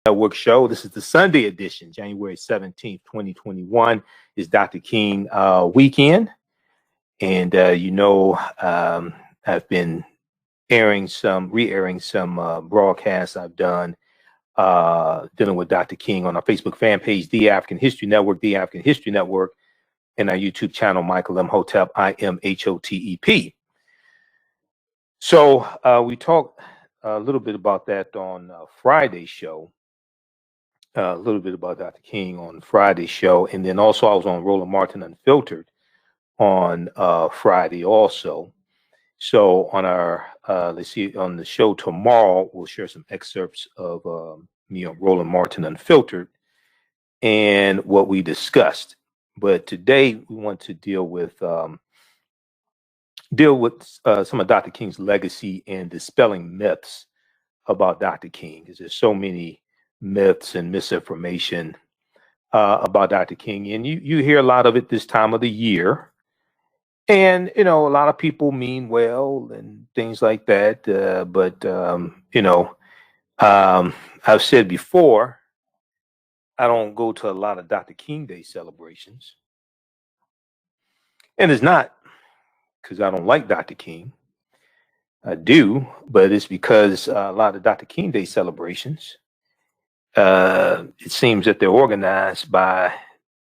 Network show. This is the Sunday edition, January 17th, 2021 is Dr. King weekend. And, I've been re-airing some broadcasts I've done dealing with Dr. King on our Facebook fan page, The African History Network, The African History Network, and our YouTube channel, Michael Imhotep, Imhotep. So we talked a little bit about that on Friday's show. A little bit about Dr. King on Friday's show, and then also I was on Roland Martin Unfiltered on Friday also. So on our on the show tomorrow, we'll share some excerpts of me on Roland Martin Unfiltered and what we discussed. But today we want to deal with some of Dr. King's legacy and dispelling myths about Dr. King, because there's so many myths and misinformation about Dr. King, and you hear a lot of it this time of the year, and a lot of people mean well and things like that. But I've said before, I don't go to a lot of Dr. King Day celebrations, and it's not because I don't like Dr. King. I do, but it's because a lot of Dr. King Day celebrations, it seems that they're organized by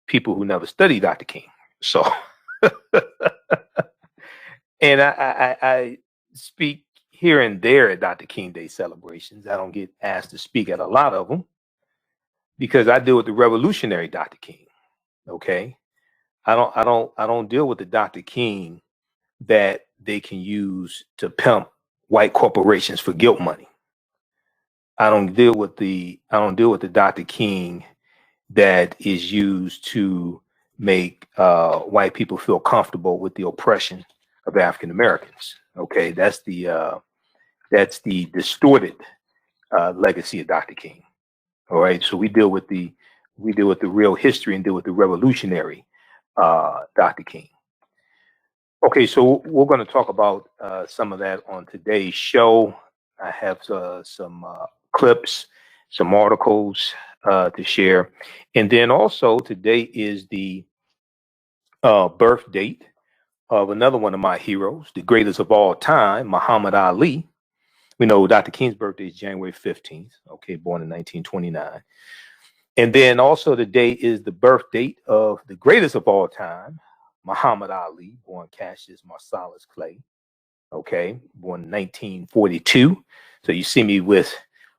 people who never studied Dr. King. So, and I speak here and there at Dr. King Day celebrations. I don't get asked to speak at a lot of them because I deal with the revolutionary Dr. King. Okay, I don't deal with the Dr. King that they can use to pimp white corporations for guilt money. I don't deal with the Dr. King that is used to make white people feel comfortable with the oppression of African Americans. Okay, that's the distorted legacy of Dr. King. All right, so we deal with the real history and deal with the revolutionary Dr. King. Okay, so we're going to talk about some of that on today's show. I have some clips, some articles to share. And then also today is the birth date of another one of my heroes, the greatest of all time, Muhammad Ali. We know Dr. King's birthday is January 15th, okay, born in 1929. And then also today is the birth date of the greatest of all time, Muhammad Ali, born Cassius Marcellus Clay, okay, born in 1942. So you see me with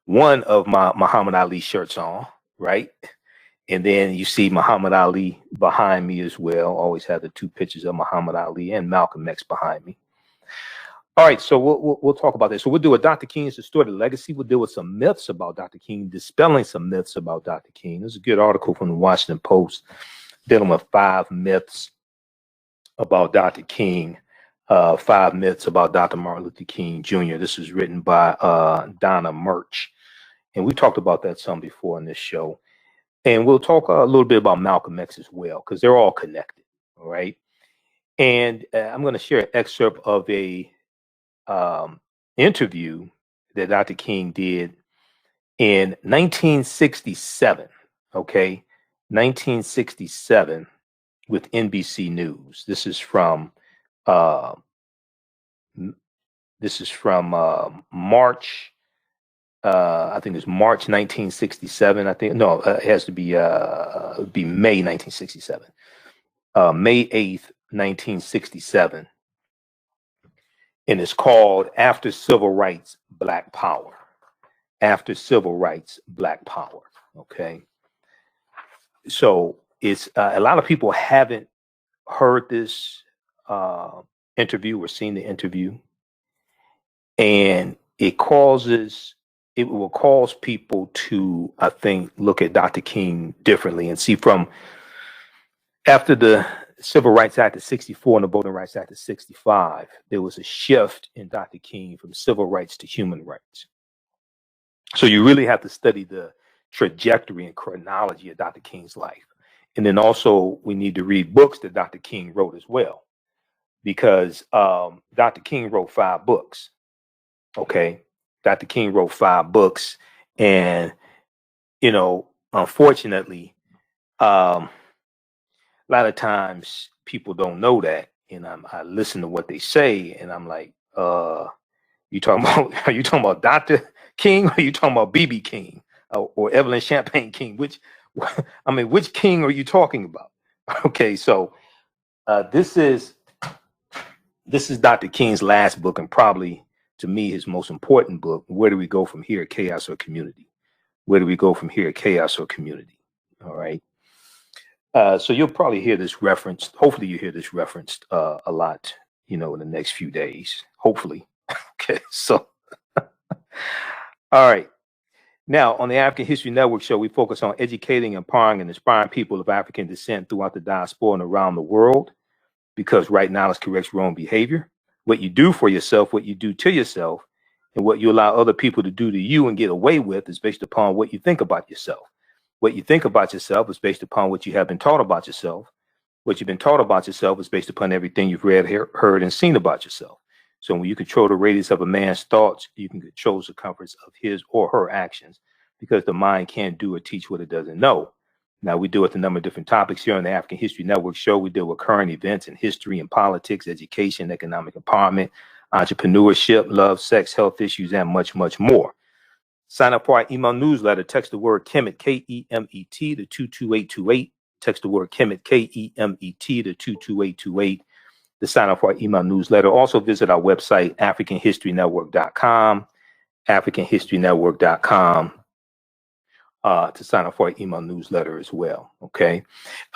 one of my Muhammad Ali shirts on, right? And then you see Muhammad Ali behind me as well. Always have the two pictures of Muhammad Ali and Malcolm X behind me. All right, so we'll talk about this. So we'll do a Dr. King's distorted legacy. We'll deal with some myths about Dr. King, dispelling some myths about Dr. King. There's a good article from the Washington Post dealing with 5 myths about Dr. King, 5 myths about Dr. Martin Luther King Jr. This is written by Donna Murch. And we talked about that some before in this show. And we'll talk a little bit about Malcolm X as well, because they're all connected. All right. And I'm going to share an excerpt of a interview that Dr. King did in 1967. Okay. 1967 with NBC News. This is from March. I think it's March 1967. I think no, it has to be May 1967. May 8th, 1967. And it's called After Civil Rights, Black Power. After Civil Rights, Black Power. Okay. So it's a lot of people haven't heard this interview or seen the interview, and it will cause people to, I think, look at Dr. King differently and see from after the Civil Rights Act of 64 and the Voting Rights Act of 65, there was a shift in Dr. King from civil rights to human rights. So you really have to study the trajectory and chronology of Dr. King's life. And then also we need to read books that Dr. King wrote as well, because Dr. King wrote 5 books. Okay. Dr. King wrote 5 books, and you know, unfortunately, a lot of times people don't know that, and I listen to what they say, and I'm like, you talking about? Are you talking about Dr. King, or are you talking about BB King, or Evelyn Champagne King? Which, I mean, which king are you talking about? Okay, so this is Dr. King's last book, and probably to me his most important book. Where do we go from here? Chaos or community? Where do we go from here? Chaos or community? All right. So you'll probably hear this referenced. Hopefully, you hear this referenced a lot, in the next few days. Hopefully. Okay. So, all right. Now, on the African History Network show, we focus on educating, empowering, and inspiring people of African descent throughout the diaspora and around the world, because right knowledge corrects wrong behavior. What you do for yourself, what you do to yourself, and what you allow other people to do to you and get away with is based upon what you think about yourself. What you think about yourself is based upon what you have been taught about yourself. What you've been taught about yourself is based upon everything you've read, heard, and seen about yourself. So when you control the radius of a man's thoughts, you can control the circumference of his or her actions, because the mind can't do or teach what it doesn't know. Now, we deal with a number of different topics here on the African History Network show. We deal with current events in history and politics, education, economic empowerment, entrepreneurship, love, sex, health issues, and much, much more. Sign up for our email newsletter. Text the word Kemet, K-E-M-E-T, to 22828. Text the word Kemet, K-E-M-E-T, to 22828 to sign up for our email newsletter. Also visit our website, AfricanHistoryNetwork.com, AfricanHistoryNetwork.com, to sign up for our email newsletter as well. Okay.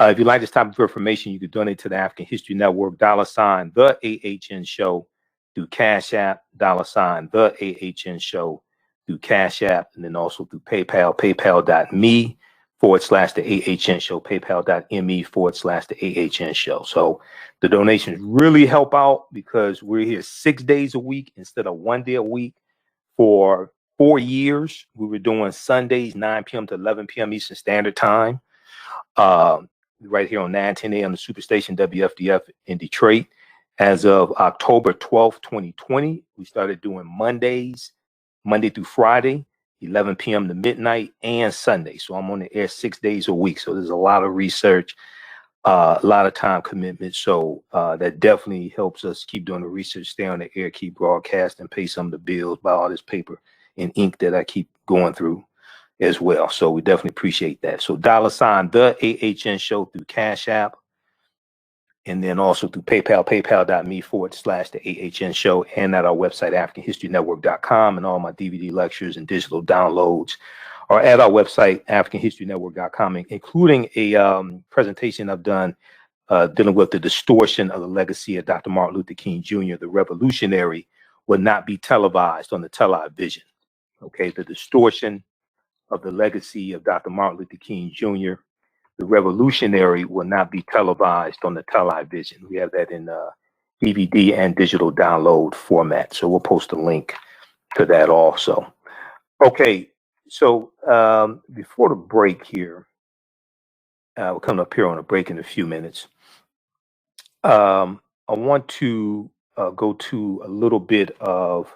If you like this type of information, you can donate to the African History Network, $ the AHN Show through Cash App, $ the AHN Show through Cash App, and then also through PayPal, paypal.me /the AHN Show, paypal.me /the AHN Show. So the donations really help out, because we're here 6 days a week instead of 1 day a week. For 4 years, we were doing Sundays, 9 p.m. to 11 p.m. Eastern Standard Time, right here on 910 a.m. the Superstation WFDF in Detroit. As of October 12th, 2020, we started doing Mondays, Monday through Friday, 11 p.m. to midnight, and Sunday. So I'm on the air 6 days a week. So there's a lot of research, a lot of time commitment. So that definitely helps us keep doing the research, stay on the air, keep broadcasting, pay some of the bills, buy all this paper and ink that I keep going through as well. So we definitely appreciate that. So $ the AHN Show through Cash App, and then also through PayPal, paypal.me /the AHN Show, and at our website, AfricanHistoryNetwork.com, and all my DVD lectures and digital downloads are at our website, AfricanHistoryNetwork.com, including a presentation I've done dealing with the distortion of the legacy of Dr. Martin Luther King Jr., the revolutionary, will not be televised on the television. Okay, the distortion of the legacy of Dr. Martin Luther King Jr., the revolutionary, will not be televised on the television. We have that in DVD and digital download format. So we'll post a link to that also. Okay, so before the break here, we're coming up here on a break in a few minutes. I want to go to a little bit of,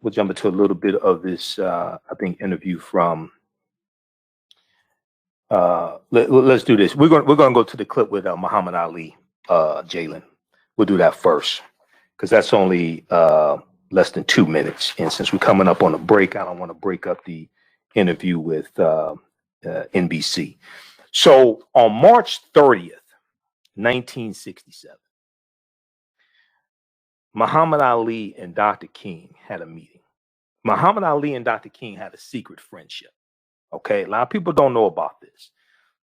we'll jump into a little bit of this, I think, interview from, let's do this. We're going to go to the clip with Muhammad Ali, Jalen. We'll do that first, because that's only less than 2 minutes. And since we're coming up on a break, I don't want to break up the interview with NBC. So on March 30th, 1967, Muhammad Ali and Dr. King had a meeting. Muhammad Ali and Dr. King had a secret friendship. Okay, a lot of people don't know about this.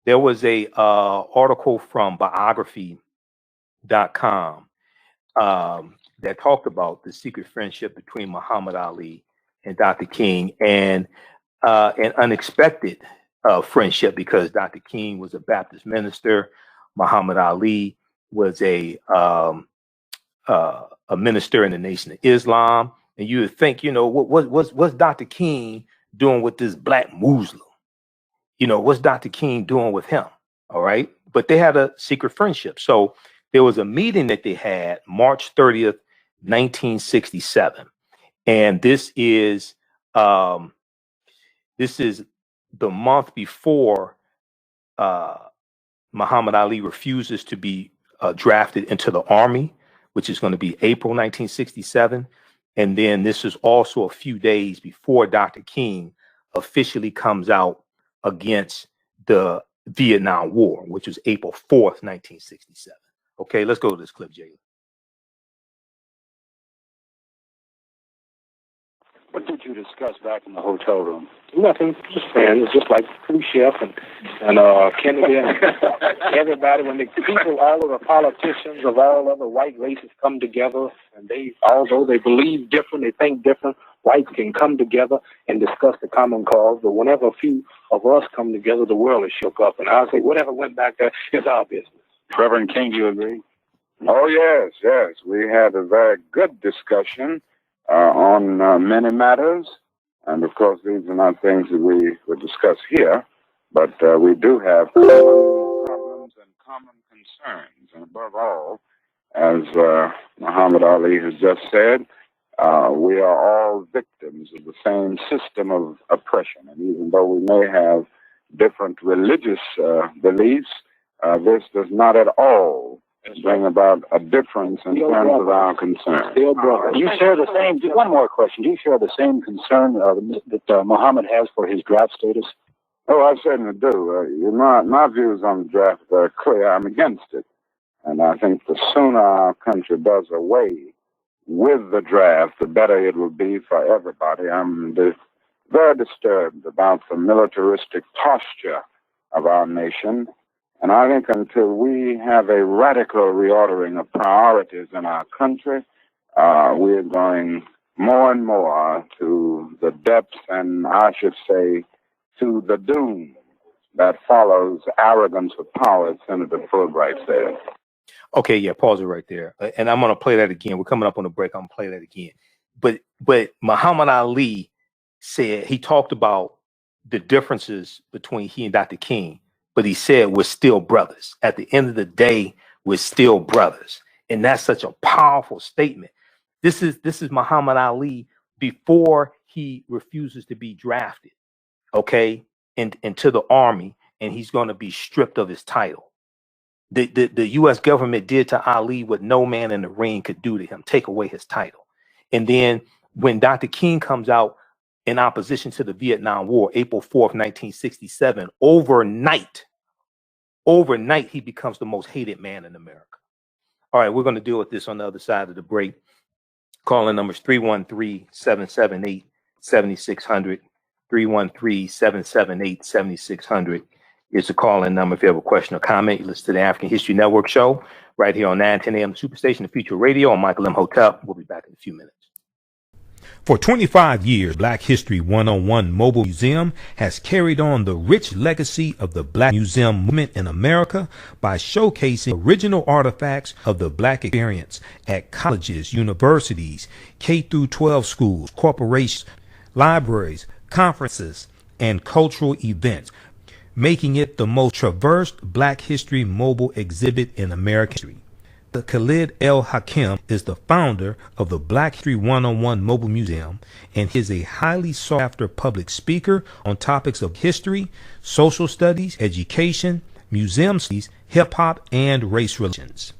There was a article from biography.com that talked about the secret friendship between Muhammad Ali and Dr. King, and an unexpected friendship, because Dr. King was a Baptist minister. Muhammad Ali was a minister in the Nation of Islam. And you would think, what's Dr. King doing with this black Muslim? What's Dr. King doing with him? All right. But they had a secret friendship. So there was a meeting that they had March 30th, 1967. And this is the month before Muhammad Ali refuses to be drafted into the army, which is going to be April 1967. And then this is also a few days before Dr. King officially comes out against the Vietnam War, which was April 4th, 1967. Okay, let's go to this clip, Jay. What did you discuss back in the hotel room? Nothing, just friends, just like Khrushchev and Kennedy and everybody. When the people, all of the politicians of all other white races come together, and they, although they believe different, they think different, whites can come together and discuss the common cause. But whenever a few of us come together, the world is shook up. And I'll say, whatever went back there is our business. Reverend King, do you agree? Oh, yes, yes. We had a very good discussion on many matters. And, of course, these are not things that we would discuss here, but we do have common problems and common concerns. And above all, as Muhammad Ali has just said, we are all victims of the same system of oppression. And even though we may have different religious beliefs, this does not at all bring about a difference in terms of our concern. Do you share the same, one more question, do you share the same concern that Muhammad has for his draft status? Oh, I certainly do. My views on the draft are clear. I'm against it. And I think the sooner our country does away with the draft, the better it will be for everybody. I'm very disturbed about the militaristic posture of our nation. And I think until we have a radical reordering of priorities in our country, we're going more and more to the depths and, I should say, to the doom that follows arrogance of power, as Senator Fulbright said. Okay, yeah, pause it right there. And I'm going to play that again. We're coming up on the break. I'm going to play that again. But Muhammad Ali said, he talked about the differences between he and Dr. King. But he said, we're still brothers. At the end of the day, we're still brothers. And that's such a powerful statement. This is Muhammad Ali before he refuses to be drafted, okay, into the army, and he's going to be stripped of his title. The U.S. government did to Ali what no man in the ring could do to him, take away his title. And then when Dr. King comes out in opposition to the Vietnam War, April 4th, 1967, overnight, he becomes the most hated man in America. All right, we're going to deal with this on the other side of the break. Calling numbers 313-778-7600, 313-778-7600 is the call-in number if you have a question or comment. You listen to the African History Network show right here on 910 AM Superstation, the Future Radio. I'm Michael Imhotep. We'll be back in a few minutes. For 25 years, Black History 101 Mobile Museum has carried on the rich legacy of the Black Museum movement in America by showcasing original artifacts of the Black experience at colleges, universities, K-12 schools, corporations, libraries, conferences, and cultural events, making it the most traversed Black History mobile exhibit in American history. Khalid El Hakim is the founder of the Black History 101 Mobile Museum, and he is a highly sought-after public speaker on topics of history, social studies, education, museum studies, hip-hop, and race relations.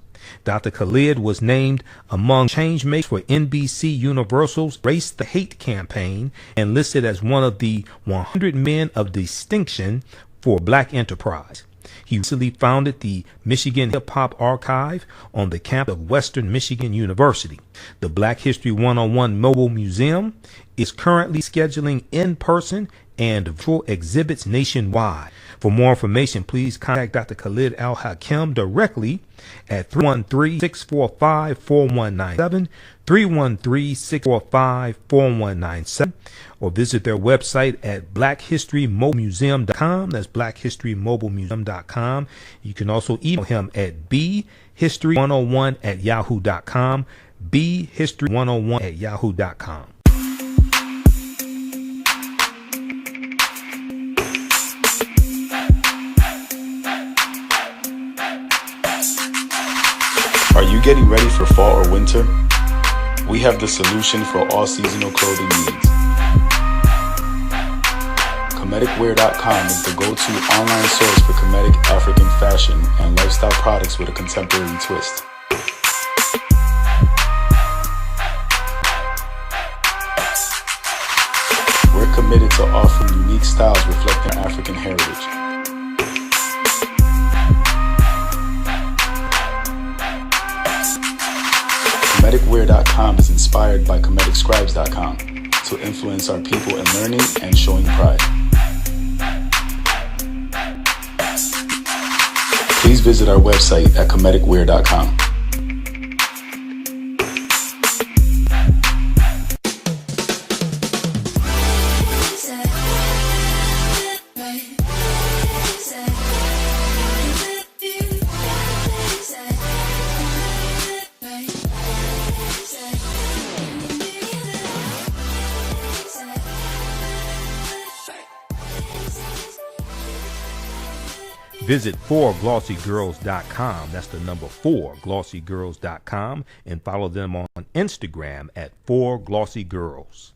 Dr. Khalid was named among changemakers for NBC Universal's Race the Hate campaign and listed as one of the 100 men of distinction for Black enterprise. He recently founded the Michigan Hip Hop Archive on the campus of Western Michigan University. The Black History 101 Mobile Museum is currently scheduling in-person and virtual exhibits nationwide. For more information, please contact Dr. Khalid Al Hakim directly at 313-645-4197, 313-645-4197, or visit their website at blackhistorymobilemuseum.com. That's blackhistorymobilemuseum.com. You can also email him at bhistory101@yahoo.com, bhistory101@yahoo.com. Are you getting ready for fall or winter? We have the solution for all seasonal clothing needs. Kemeticwear.com is the go-to online source for Kemetic African fashion and lifestyle products with a contemporary twist. We're committed to offering unique styles reflecting African heritage. Kemeticwear.com is inspired by KemeticScribes.com to influence our people in learning and showing pride. Please visit our website at Kemeticwear.com. Visit 4glossygirls.com. That's the number 4glossygirls.com, and follow them on Instagram at 4glossygirls.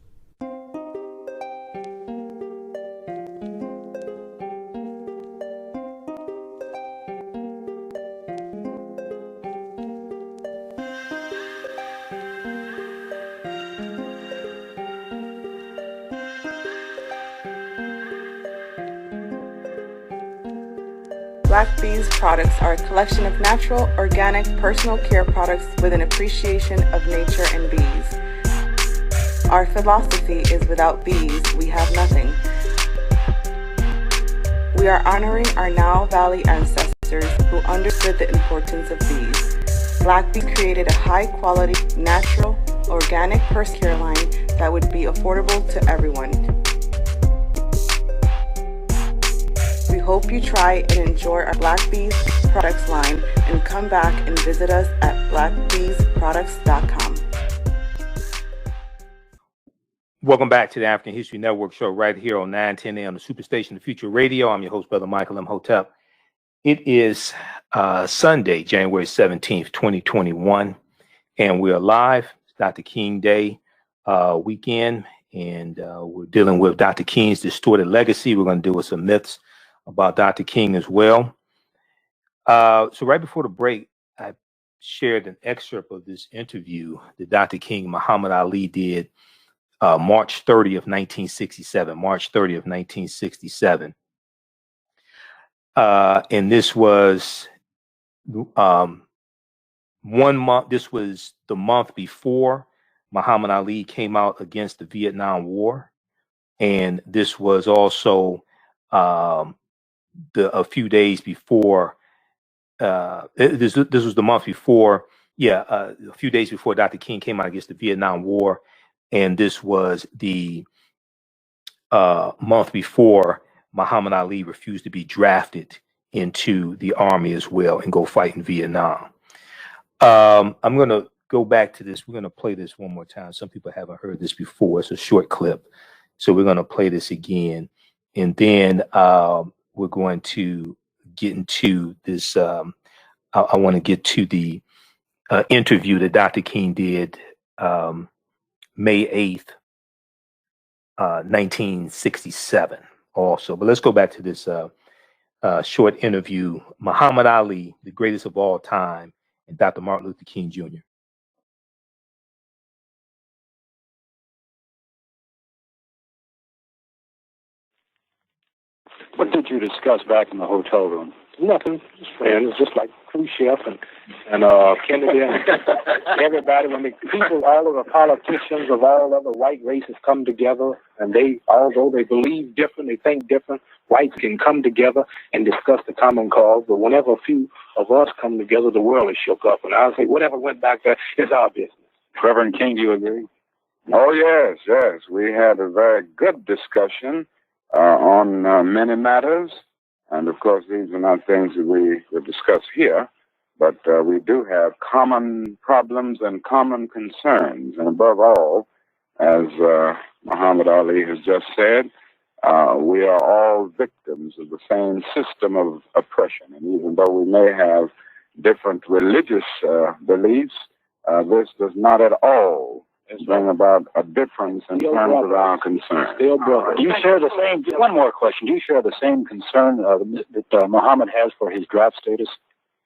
Black Bees products are a collection of natural, organic, personal care products with an appreciation of nature and bees. Our philosophy is without bees, we have nothing. We are honoring our Nile Valley ancestors who understood the importance of bees. Black Bees created a high-quality, natural, organic personal care line that would be affordable to everyone. We hope you try and enjoy our Black Bees products line and come back and visit us at blackbeesproducts.com. Welcome back to the African History Network show right here on 910 AM, the Superstation of Future Radio. I'm your host, Brother Michael Imhotep. It is Sunday, January 17th, 2021, and we are live. It's Dr. King Day weekend, and we're dealing with Dr. King's distorted legacy. We're going to deal with some myths about Dr. King as well. So right before the break, I shared an excerpt of this interview that Dr. King, Muhammad Ali did March 30th, 1967. March 30th, 1967. And this was 1 month. This was the month before Muhammad Ali came out against the Vietnam War. And this was also a few days before, this was the month before, a few days before Dr. King came out against the Vietnam War, and this was the month before Muhammad Ali refused to be drafted into the army as well and go fight in Vietnam. I'm going to go back to this. We're going to play this one more time. Some people haven't heard this before. It's a short clip, so we're going to play this again, and then we're going to get into this. I want to get to the interview that Dr. King did May 8th, 1967 also. But let's go back to this short interview. Muhammad Ali, the greatest of all time, and Dr. Martin Luther King Jr. What did you discuss back in the hotel room? Nothing, just friends, just like Khrushchev and Kennedy and everybody. When the people, all of the politicians of all other white races come together, and although they believe different, they think different, whites can come together and discuss the common cause. But whenever a few of us come together, the world is shook up. And I say, whatever went back there is our business. Reverend King, do you agree? Oh, yes, yes. We had a very good discussion on many matters. And, of course, these are not things that we would discuss here, but we do have common problems and common concerns. And above all, as Muhammad Ali has just said, we are all victims of the same system of oppression. And even though we may have different religious beliefs, this does not at all bring about a difference in terms of our concern. Still brother. Do you share the same? One more question. Do you share the same concern that Muhammad has for his draft status?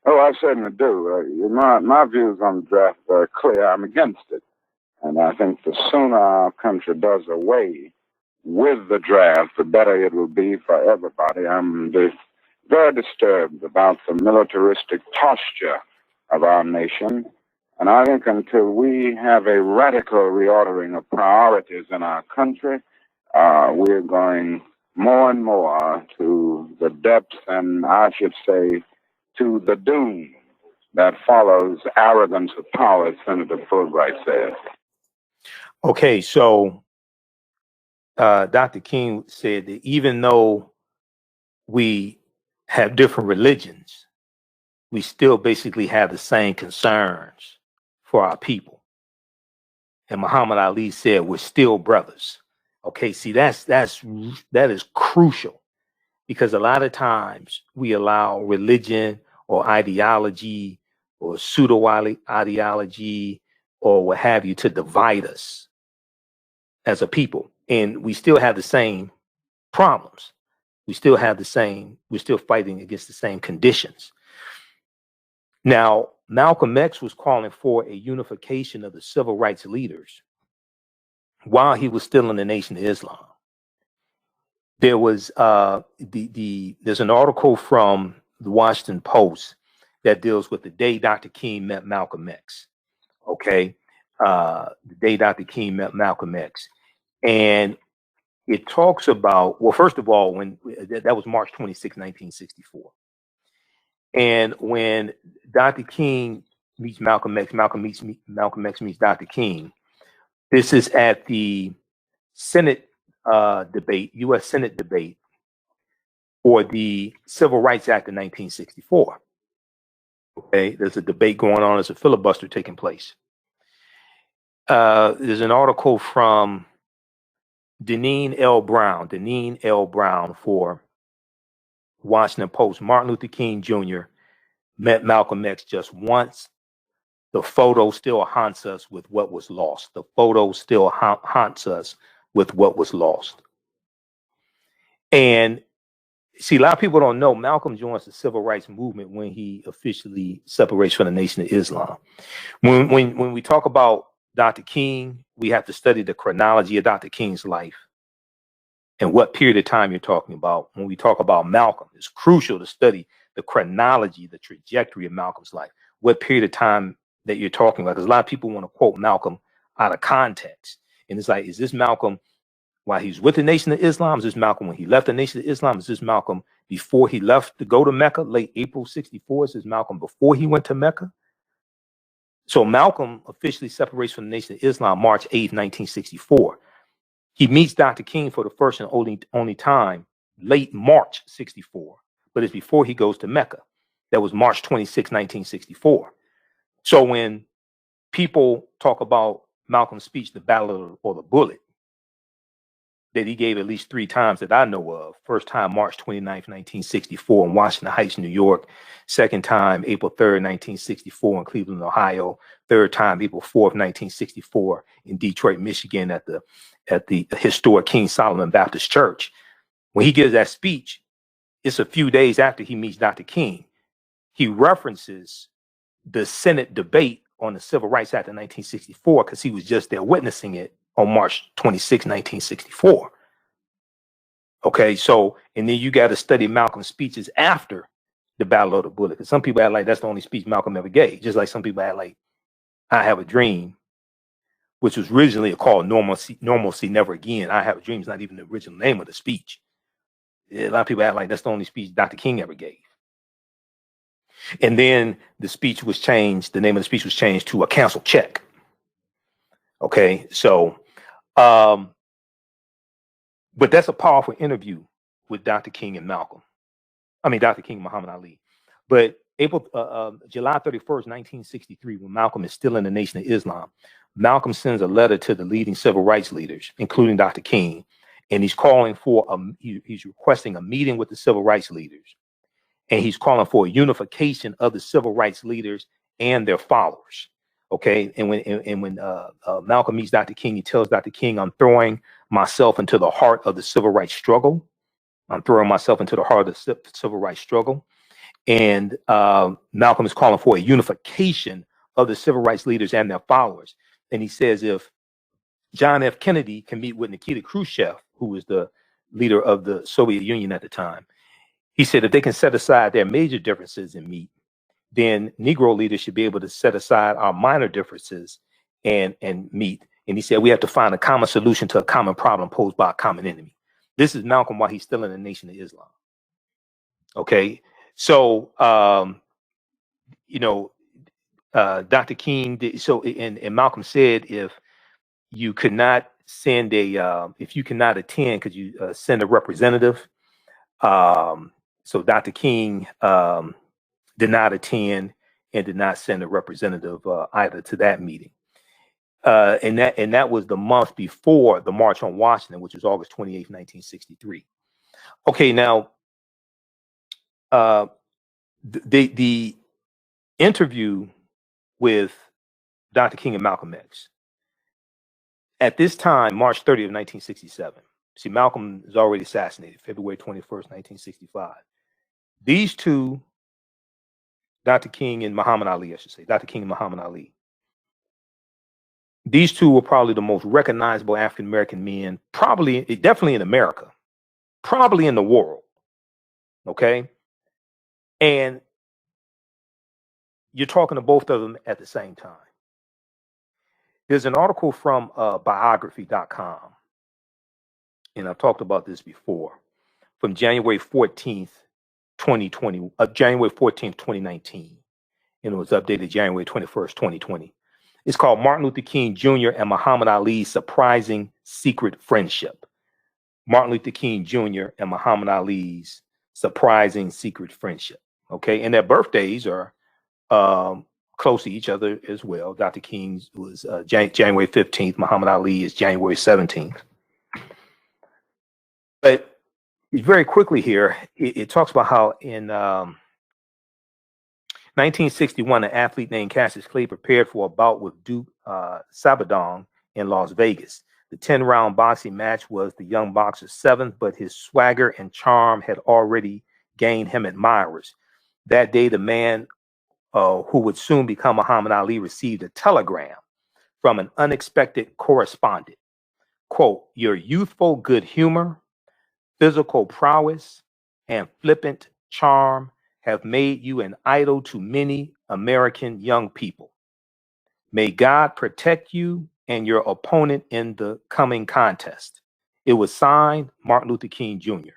Oh, I certainly do. My views on the draft are clear. I'm against it. And I think the sooner our country does away with the draft, the better it will be for everybody. I'm very disturbed about the militaristic posture of our nation. And I think until we have a radical reordering of priorities in our country, we're going more and more to the depths, and I should say to the doom that follows arrogance of power, as Senator Fulbright said. Okay, so Dr. King said that even though we have different religions, we still basically have the same concerns for our people. And Muhammad Ali said, we're still brothers. Okay, see, that is crucial, because a lot of times we allow religion or ideology or pseudo ideology or what have you to divide us as a people. And we still have the same problems. We're still fighting against the same conditions. Now, Malcolm X was calling for a unification of the civil rights leaders while he was still in the Nation of Islam. There was there's an article from the Washington Post that deals with the day Dr. King met Malcolm X. Okay, the day Dr. King met Malcolm X, and it talks about, well, first of all, when that was March 26, 1964. And when Dr. King meets Malcolm X, Malcolm X meets Dr. King. This is at the Senate debate, U.S. Senate debate for the Civil Rights Act of 1964. Okay, there's a debate going on. There's a filibuster taking place. There's an article from Deneen L. Brown for Washington Post. Martin Luther King Jr. met Malcolm X just once. The photo still haunts us with what was lost. The photo still haunts us with what was lost. And see, a lot of people don't know Malcolm joins the civil rights movement when he officially separates from the Nation of Islam. When we talk about Dr. King, we have to study the chronology of Dr. King's life and what period of time you're talking about. When we talk about Malcolm, it's crucial to study the chronology, the trajectory of Malcolm's life, what period of time that you're talking about. Because a lot of people want to quote Malcolm out of context. And it's like, is this Malcolm while he's with the Nation of Islam? Is this Malcolm when he left the Nation of Islam? Is this Malcolm before he left to go to Mecca, late April 64? Is this Malcolm before he went to Mecca? So Malcolm officially separates from the Nation of Islam March 8, 1964. He meets Dr. King for the first and only time late March 64, but it's before he goes to Mecca. That was March 26, 1964. So when people talk about Malcolm's speech, the Battle or the Bullet, that he gave at least 3 times that I know of. First time, March 29th, 1964 in Washington Heights, New York. Second time, April 3rd, 1964 in Cleveland, Ohio. Third time, April 4th, 1964 in Detroit, Michigan at the historic King Solomon Baptist Church. When he gives that speech, it's a few days after he meets Dr. King. He references the Senate debate on the Civil Rights Act of 1964 because he was just there witnessing it on March 26, 1964. Okay, so, and then you got to study Malcolm's speeches after the Battle of the Bullet. Because some people act like that's the only speech Malcolm ever gave. Just like some people act like I Have a Dream, which was originally called Normalcy Never Again. I Have a Dream is not even the original name of the speech. A lot of people act like that's the only speech Dr. King ever gave. And then the speech was changed, the name of the speech was changed to A Canceled Check. Okay, so, but that's a powerful interview with Dr. King and Dr. King and Muhammad Ali. But July 31st, 1963, when Malcolm is still in the Nation of Islam, Malcolm sends a letter to the leading civil rights leaders, including Dr. King, and he's calling for he's requesting a meeting with the civil rights leaders, and he's calling for a unification of the civil rights leaders and their followers. Okay, and when Malcolm meets Dr. King, he tells Dr. King, "I'm throwing myself into the heart of the civil rights struggle. I'm throwing myself into the heart of the civil rights struggle." And Malcolm is calling for a unification of the civil rights leaders and their followers. And he says, if John F. Kennedy can meet with Nikita Khrushchev, who was the leader of the Soviet Union at the time, he said if they can set aside their major differences and meet, then Negro leaders should be able to set aside our minor differences and meet. And he said we have to find a common solution to a common problem posed by a common enemy. This is Malcolm while he's still in the Nation of Islam. Okay, so Dr. King did, so, and Malcolm said if you could not send if you cannot attend, could you send a representative? So Dr. King did not attend and did not send a representative either to that meeting. And that was the month before the March on Washington, which was August 28th, 1963. Okay, now the interview with Dr. King and Malcolm X. At this time, March 30th, 1967. See, Malcolm is already assassinated, February 21st, 1965. These two, Dr. King and Muhammad Ali, I should say, Dr. King and Muhammad Ali. These two were probably the most recognizable African-American men, definitely in America, probably in the world, okay? And you're talking to both of them at the same time. There's an article from biography.com, and I've talked about this before, from January 14th, 2020, January 14th, 2019, and it was updated January 21st, 2020. It's called Martin Luther King Jr. and Muhammad Ali's Surprising Secret Friendship. Martin Luther King Jr. and Muhammad Ali's Surprising Secret Friendship. Okay, and their birthdays are close to each other as well. Dr. King's was January 15th. Muhammad Ali is January 17th. But very quickly here, it talks about how in 1961, an athlete named Cassius Clay prepared for a bout with Duke Sabadong in Las Vegas. The 10-round boxing match was the young boxer's seventh, but his swagger and charm had already gained him admirers. That day, the man who would soon become Muhammad Ali received a telegram from an unexpected correspondent. Quote, "Your youthful good humor, physical prowess, and flippant charm have made you an idol to many American young people. May God protect you and your opponent in the coming contest." It was signed Martin Luther King Jr.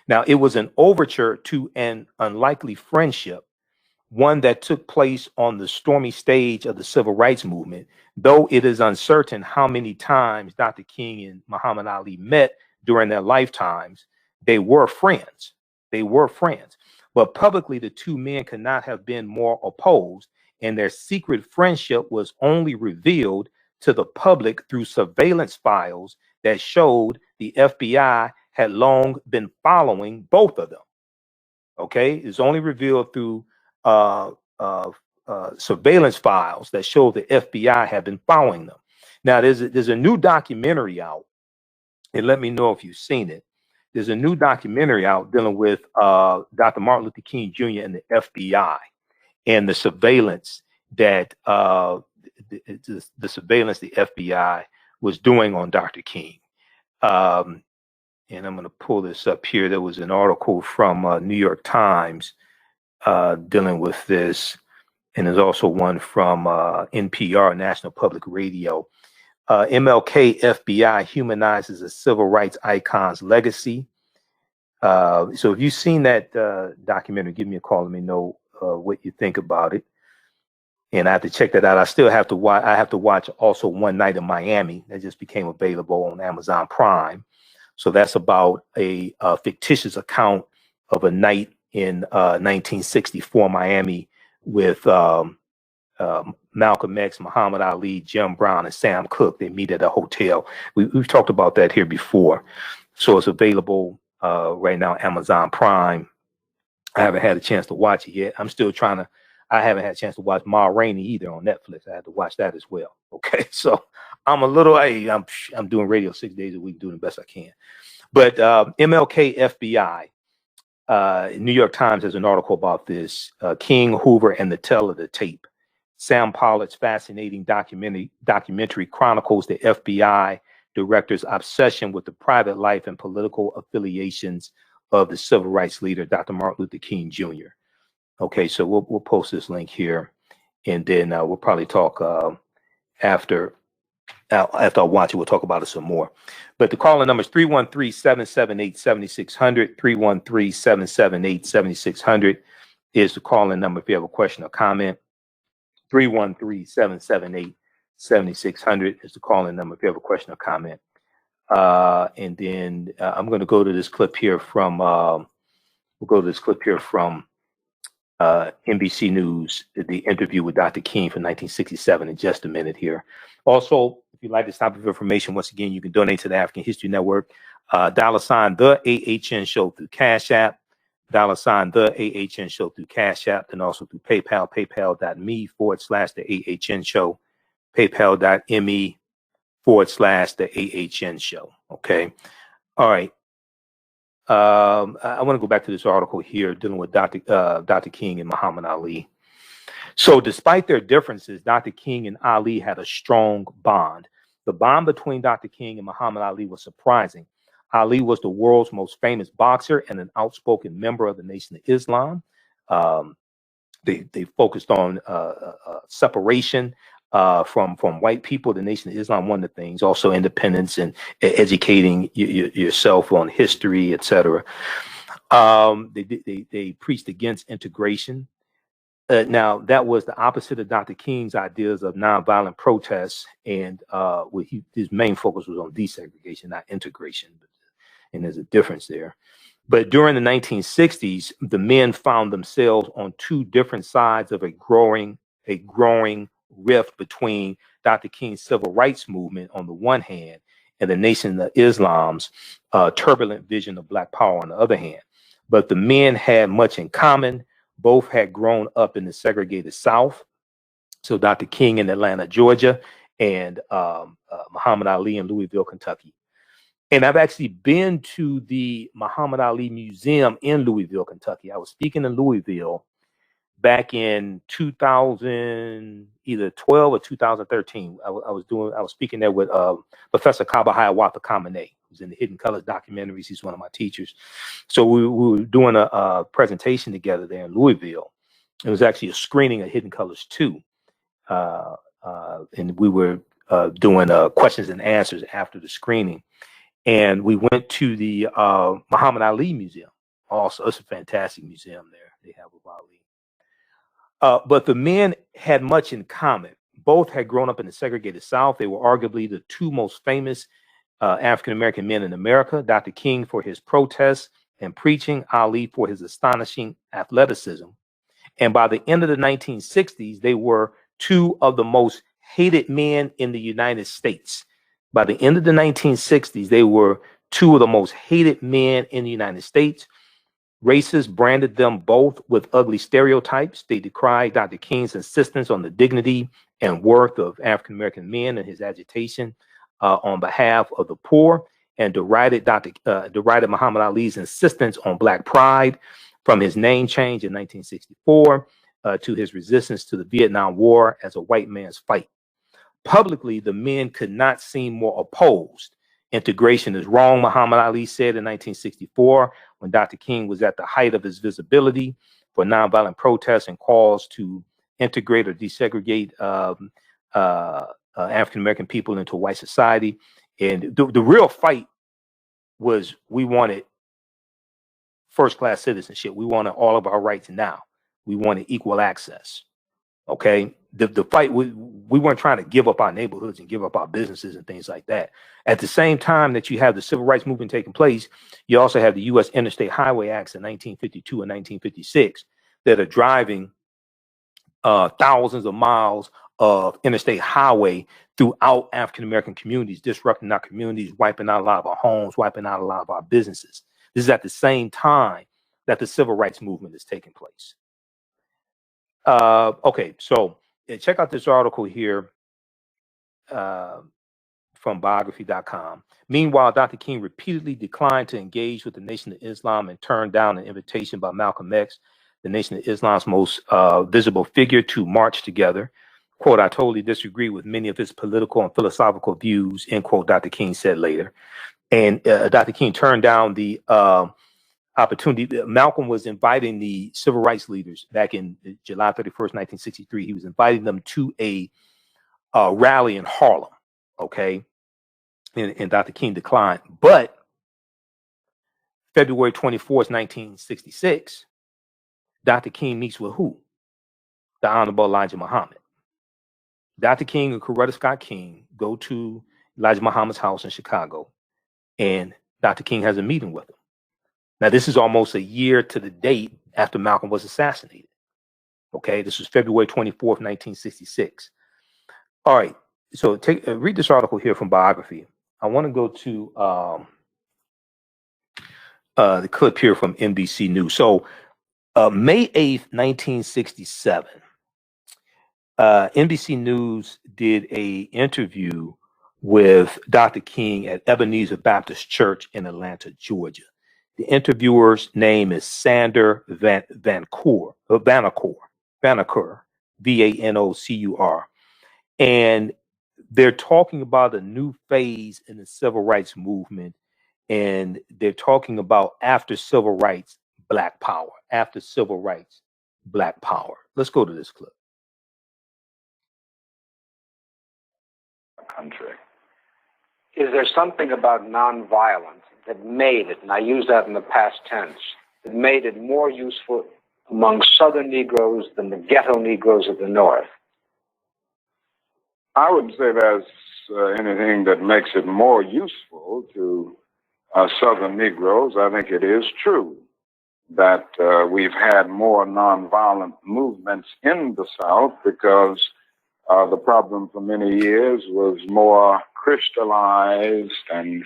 Now, it was an overture to an unlikely friendship, one that took place on the stormy stage of the civil rights movement, though it is uncertain how many times Dr. King and Muhammad Ali met during their lifetimes. They were friends. But publicly, the two men could not have been more opposed, and their secret friendship was only revealed to the public through surveillance files that showed the FBI had long been following both of them. Okay, it's only revealed through surveillance files that show the FBI had been following them. Now, there's a new documentary out, and let me know if you've seen it. There's a new documentary out dealing with Dr. Martin Luther King Jr. and the FBI and the surveillance that the surveillance the FBI was doing on Dr. King. And I'm going to pull this up here. There was an article from New York Times dealing with this, and there's also one from NPR, National Public Radio. MLK FBI humanizes a civil rights icon's legacy. So if you've seen that documentary, give me a call. Let me know what you think about it. And I have to check that out. I still have to watch. I have to watch also One Night in Miami. That just became available on Amazon Prime. So that's about a fictitious account of a night in 1964 Miami with Malcolm X, Muhammad Ali, Jim Brown, and Sam Cooke. They meet at a hotel. We've talked about that here before. So it's available right now, Amazon Prime. I haven't had a chance to watch it yet. I'm still trying to I haven't had a chance to watch Ma Rainey either on Netflix. I had to watch that as well. Okay, so I'm a little. Hey, I'm doing radio 6 days a week, doing the best I can. But MLK FBI, New York Times has an article about this. King, Hoover, and the Tell of the Tape. Sam Pollard's fascinating documentary chronicles the FBI director's obsession with the private life and political affiliations of the civil rights leader, Dr. Martin Luther King Jr. Okay, so we'll post this link here, and then we'll probably talk after I watch it. We'll talk about it some more. But the calling number is 313-778-7600. 313-778-7600 is the calling number if you have a question or comment. 313-778-7600 is the calling number if you have a question or comment. And then I'm going to go to this clip here from NBC News, the interview with Dr. King from 1967 in just a minute here. Also, if you'd like this type of information, once again, you can donate to the African History Network. $ the AHN Show through Cash App. $ the AHN Show through Cash App, and also through PayPal, paypal.me/the AHN Show, paypal.me/the AHN Show. Okay. All right. I want to go back to this article here dealing with Dr. King and Muhammad Ali. So despite their differences, Dr. King and Ali had a strong bond. The bond between Dr. King and Muhammad Ali was surprising. Ali was the world's most famous boxer and an outspoken member of the Nation of Islam. They focused on separation from white people. The Nation of Islam, one of the things, also independence and educating yourself on history, etc. They preached against integration. Now, that was the opposite of Dr. King's ideas of nonviolent protests, and his main focus was on desegregation, not integration. And there's a difference there. But during the 1960s, the men found themselves on two different sides of a growing rift between Dr. King's civil rights movement on the one hand and the Nation of Islam's turbulent vision of Black power on the other hand. But the men had much in common. Both had grown up in the segregated South. So Dr. King in Atlanta, Georgia, and Muhammad Ali in Louisville, Kentucky. And I've actually been to the Muhammad Ali Museum in Louisville, Kentucky. I was speaking in Louisville back in 2000, either 12 or 2013. I was speaking there with Professor Kaba Hiawatha Kamene, who's in the Hidden Colors documentaries. He's one of my teachers. So we were doing a presentation together there in Louisville. It was actually a screening of Hidden Colors 2. And we were doing questions and answers after the screening. And we went to the Muhammad Ali Museum. Also, it's a fantastic museum there they have with Ali. But the men had much in common. Both had grown up in the segregated South. They were arguably the two most famous African-American men in America. Dr. King for his protests and preaching, Ali for his astonishing athleticism. And by the end of the 1960s, they were two of the most hated men in the United States. By the end of the 1960s, they were two of the most hated men in the United States. Racists branded them both with ugly stereotypes. They decried Dr. King's insistence on the dignity and worth of African-American men and his agitation on behalf of the poor, and derided Muhammad Ali's insistence on Black pride, from his name change in 1964 to his resistance to the Vietnam War as a white man's fight. Publicly, the men could not seem more opposed. Integration is wrong, Muhammad Ali said in 1964, when Dr. King was at the height of his visibility for nonviolent protests and calls to integrate or desegregate African-American people into white society. And the real fight was, we wanted first-class citizenship. We wanted all of our rights now. We wanted equal access. Okay, the fight, we weren't trying to give up our neighborhoods and give up our businesses and things like that. At the same time that you have the civil rights movement taking place, you also have the U.S. Interstate Highway Acts in 1952 and 1956 that are driving thousands of miles of interstate highway throughout African-American communities, disrupting our communities, wiping out a lot of our homes, wiping out a lot of our businesses. This is at the same time that the civil rights movement is taking place. Okay, so check out this article here from biography.com. Meanwhile, Dr. King repeatedly declined to engage with the Nation of Islam and turned down an invitation by Malcolm X, the Nation of Islam's most visible figure, to march together. Quote, I totally disagree with many of his political and philosophical views, end quote, Dr. King said later. And Dr. King turned down the opportunity. Malcolm was inviting the civil rights leaders back in July 31st, 1963. He was inviting them to a rally in Harlem, okay? And Dr. King declined. But February 24th, 1966, Dr. King meets with who? The Honorable Elijah Muhammad. Dr. King and Coretta Scott King go to Elijah Muhammad's house in Chicago, and Dr. King has a meeting with him. Now, this is almost a year to the date after Malcolm was assassinated. Okay, this was February 24th, 1966. All right, so read this article here from Biography. I want to go to the clip here from NBC News. So May 8th, 1967, NBC News did an interview with Dr. King at Ebenezer Baptist Church in Atlanta, Georgia. The interviewer's name is Sander Vanacour, Vanocur, and they're talking about a new phase in the civil rights movement, and they're talking about after civil rights, Black power. After civil rights, Black power. Let's go to this clip. Country. Is there something about nonviolence that made it, and I use that in the past tense, that made it more useful among Southern Negroes than the ghetto Negroes of the North? I wouldn't say there's anything that makes it more useful to Southern Negroes. I think it is true that we've had more nonviolent movements in the South because the problem for many years was more crystallized and,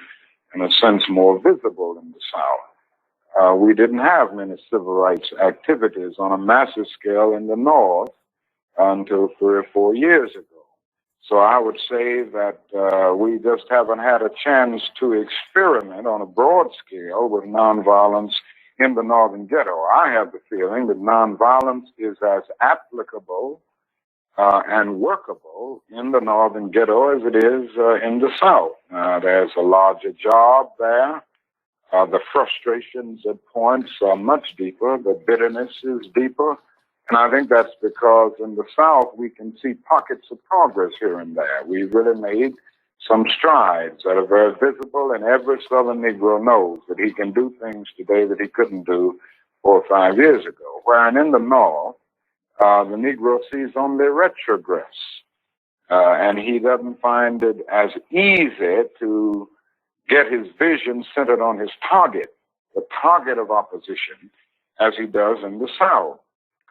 in a sense, more visible in the South. We didn't have many civil rights activities on a massive scale in the North until 3 or 4 years ago. So I would say that we just haven't had a chance to experiment on a broad scale with nonviolence in the Northern ghetto. I have the feeling that nonviolence is as applicable and workable in the Northern ghetto as it is in the South. There's a larger job there. The frustrations at points are much deeper. The bitterness is deeper. And I think that's because in the South, we can see pockets of progress here and there. We've really made some strides that are very visible, and every Southern Negro knows that he can do things today that he couldn't do 4 or 5 years ago. Whereas in the North, the Negro sees only retrogress, and he doesn't find it as easy to get his vision centered on his target, the target of opposition, as he does in the South.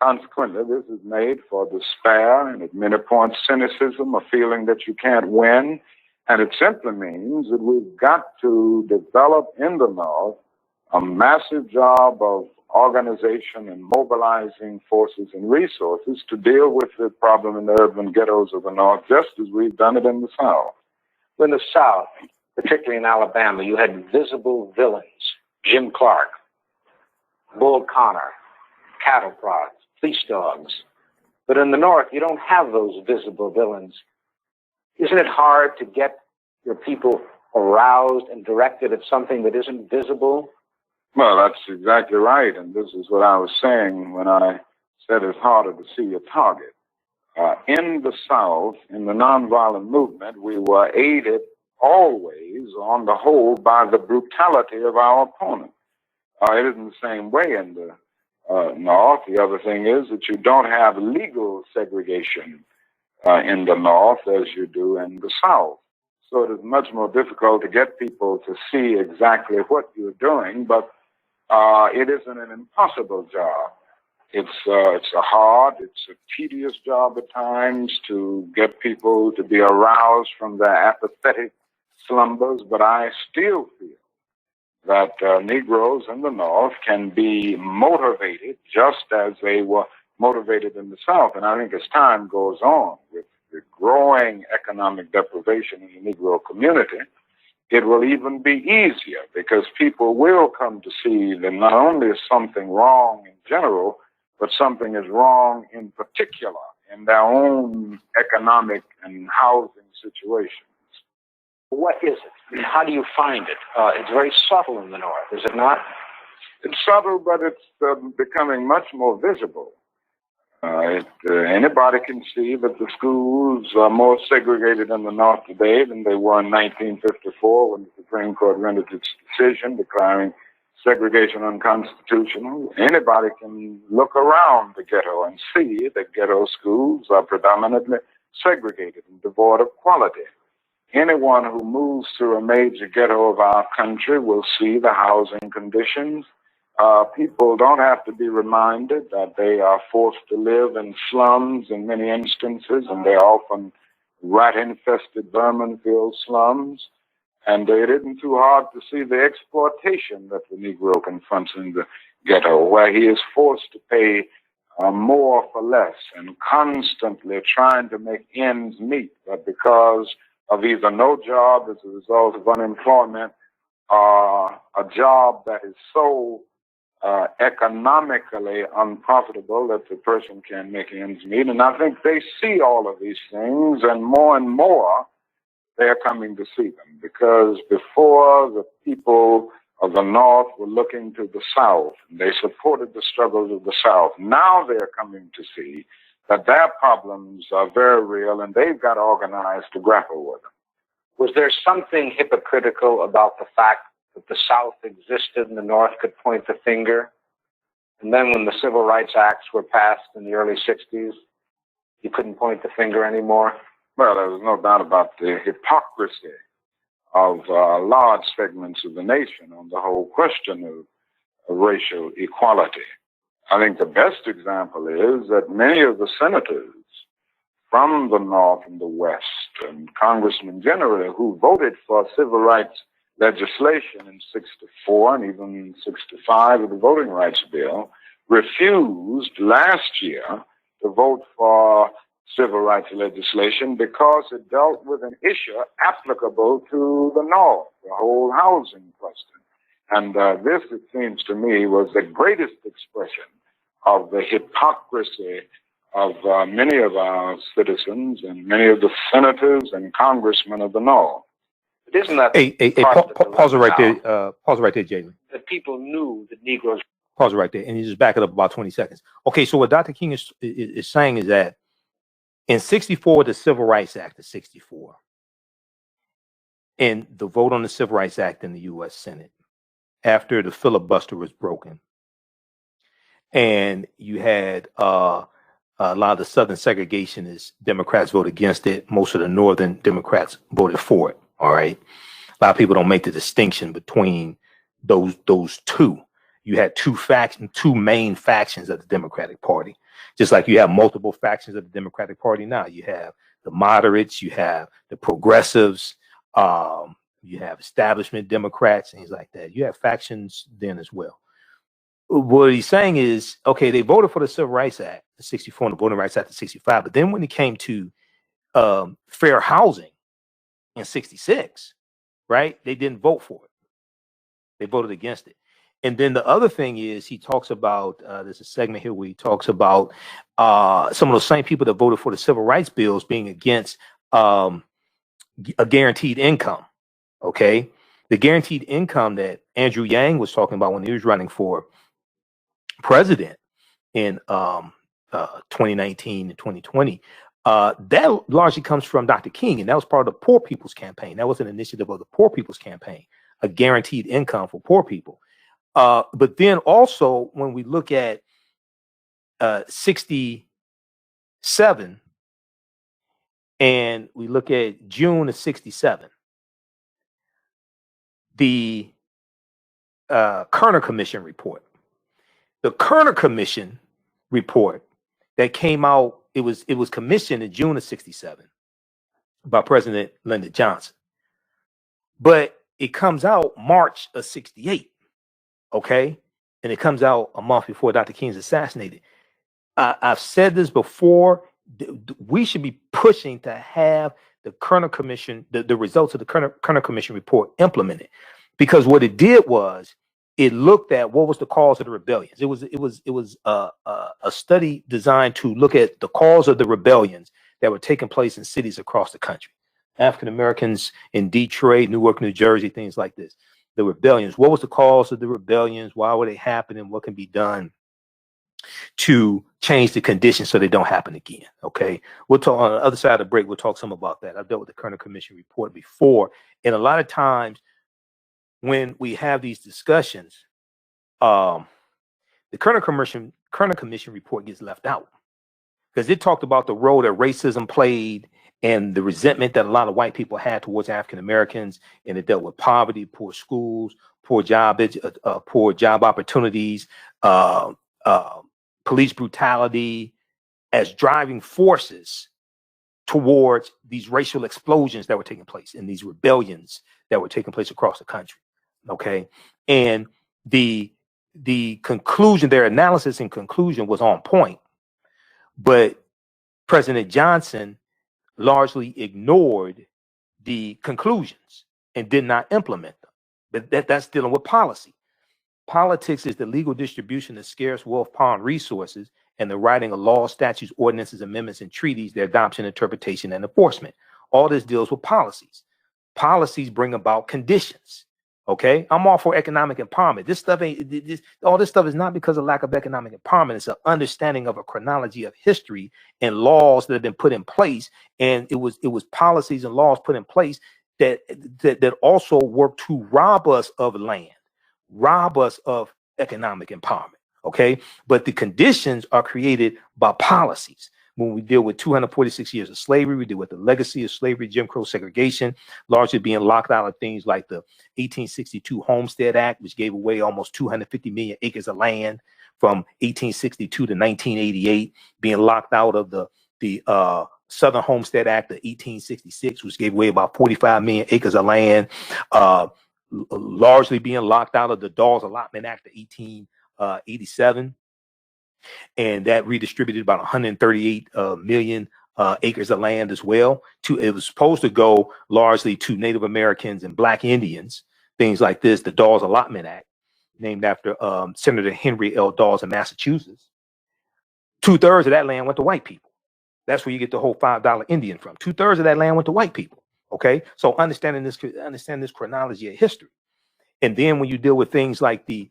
Consequently, this is made for despair and at many points cynicism, a feeling that you can't win. And it simply means that we've got to develop in the North a massive job of organization and mobilizing forces and resources to deal with the problem in the urban ghettos of the North, just as we've done it in the South. In the South, particularly in Alabama, you had visible villains, Jim Clark, Bull Connor, cattle prods, police dogs. But in the North, you don't have those visible villains. Isn't it hard to get your people aroused and directed at something that isn't visible? Well, that's exactly right. And this is what I was saying when I said it's harder to see a target. In the South, in the nonviolent movement, we were aided always, on the whole, by the brutality of our opponent. It isn't the same way in the North. The other thing is that you don't have legal segregation in the North as you do in the South. So it is much more difficult to get people to see exactly what you're doing, but it isn't an impossible job. It's a hard, it's a tedious job at times to get people to be aroused from their apathetic slumbers, but I still feel that Negroes in the North can be motivated just as they were motivated in the South. And I think as time goes on, with the growing economic deprivation in the Negro community, it will even be easier because people will come to see that not only is something wrong in general, but something is wrong in particular in their own economic and housing situations. What is it? I mean, how do you find it? It's very subtle in the North, is it not? It's subtle, but it's becoming much more visible. Anybody can see that the schools are more segregated in the North today than they were in 1954 when the Supreme Court rendered its decision declaring segregation unconstitutional. Anybody can look around the ghetto and see that ghetto schools are predominantly segregated and devoid of quality. Anyone who moves through a major ghetto of our country will see the housing conditions. People don't have to be reminded that they are forced to live in slums in many instances, and they're often rat-infested, vermin-filled slums. And it isn't too hard to see the exploitation that the Negro confronts in the ghetto, where he is forced to pay more for less and constantly trying to make ends meet, but because of either no job as a result of unemployment or a job that is so economically unprofitable that the person can't make ends meet. And I think they see all of these things, and more they're coming to see them, because before the people of the North were looking to the South, and they supported the struggles of the South. Now they're coming to see that their problems are very real, and they've got organized to grapple with them. Was there something hypocritical about the fact that the South existed and the North could point the finger? And then when the Civil Rights Acts were passed in the early 60s, you couldn't point the finger anymore? Well, there's no doubt about the hypocrisy of large segments of the nation on the whole question of racial equality. I think the best example is that many of the senators from the North and the West, and congressmen generally, who voted for civil rights legislation in 64 and even in 65 of the Voting Rights Bill, refused last year to vote for civil rights legislation because it dealt with an issue applicable to the North, the whole housing question. And this, it seems to me, was the greatest expression of the hypocrisy of many of our citizens and many of the senators and congressmen of the North. But isn't that pause it right there. Pause it right there, Jalen. That people knew that Negroes. Pause it right there, and you just back it up about 20 seconds. Okay, so what Dr. King is saying is that in 64, the Civil Rights Act of 64, and the vote on the Civil Rights Act in the U.S. Senate, after the filibuster was broken, and you had a lot of the Southern segregationists Democrats vote against it. Most of the Northern Democrats voted for it. All right. A lot of people don't make the distinction between those two. You had two main factions of the Democratic Party, just like you have multiple factions of the Democratic Party now. You have the moderates, you have the progressives, you have establishment Democrats, things like that. You have factions then as well. What he's saying is, okay, they voted for the Civil Rights Act of 64 and the Voting Rights Act of 65, but then when it came to fair housing in 66, right, they didn't vote for it. They voted against it. And then the other thing is, he talks about, there's a segment here where he talks about some of those same people that voted for the civil rights bills being against a guaranteed income. Okay. The guaranteed income that Andrew Yang was talking about when he was running for president in 2019 and 2020, that largely comes from Dr. King, and that was part of the Poor People's Campaign. That was an initiative of the Poor People's Campaign, a guaranteed income for poor people. But then also, when we look at 67 and we look at June of 67, the Kerner Commission report. The Kerner Commission report that came out, it was commissioned in June of 67 by President Lyndon Johnson. But it comes out March of 68. Okay, and it comes out a month before Dr. King's assassinated. I've said this before. We should be pushing to have the Kerner Commission, the results of the Kerner Commission report implemented, because what it did was it looked at what was the cause of the rebellions. It was a study designed to look at the cause of the rebellions that were taking place in cities across the country. African Americans in Detroit, Newark, New Jersey, things like this. The rebellions. What was the cause of the rebellions? Why were they happening? What can be done to change the conditions so they don't happen again? Okay. We'll talk on the other side of the break. We'll talk some about that. I've dealt with the Kerner Commission report before. And a lot of times when we have these discussions, the Kerner Commission report gets left out because it talked about the role that racism played and the resentment that a lot of white people had towards African Americans, and it dealt with poverty, poor schools, poor job opportunities, police brutality as driving forces towards these racial explosions that were taking place and these rebellions that were taking place across the country. Okay, and the conclusion, their analysis and conclusion was on point, but President Johnson largely ignored the conclusions and did not implement them. But that's dealing with policy. Politics is the legal distribution of scarce wealth, power, and resources, and the writing of laws, statutes, ordinances, amendments, and treaties, their adoption, interpretation, and enforcement. All this deals with policies. Policies bring about conditions. Okay, I'm all for economic empowerment. All this stuff is not because of lack of economic empowerment. It's an understanding of a chronology of history and laws that have been put in place. And it was policies and laws put in place that also work to rob us of land, rob us of economic empowerment. Okay, but the conditions are created by policies. When we deal with 246 years of slavery, we deal with the legacy of slavery, Jim Crow segregation, largely being locked out of things like the 1862 Homestead Act, which gave away almost 250 million acres of land from 1862 to 1988, being locked out of the Southern Homestead Act of 1866, which gave away about 45 million acres of land, largely being locked out of the Dawes Allotment Act of 1887. And that redistributed about 138 million acres of land as well. It was supposed to go largely to Native Americans and Black Indians, things like this. The Dawes Allotment Act, named after Senator Henry L. Dawes in Massachusetts. 2/3 of that land went to white people. That's where you get the whole $5 Indian from. 2/3 of that land went to white people. Okay, so understand this chronology of history, and then when you deal with things like the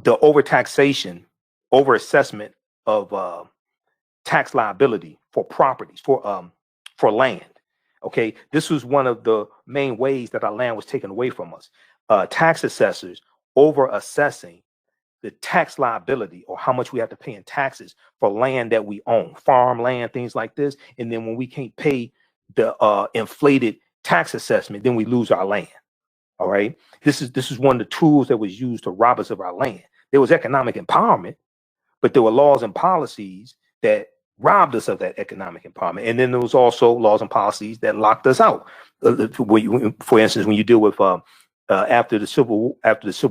overtaxation, overassessment of tax liability for properties, for land. Okay, this was one of the main ways that our land was taken away from us. Tax assessors over assessing the tax liability, or how much we have to pay in taxes for land that we own, farmland, things like this. And then when we can't pay the inflated tax assessment, then we lose our land. All right. This is one of the tools that was used to rob us of our land. There was economic empowerment, but there were laws and policies that robbed us of that economic empowerment. And then there was also laws and policies that locked us out. For instance, when you deal with after the Civil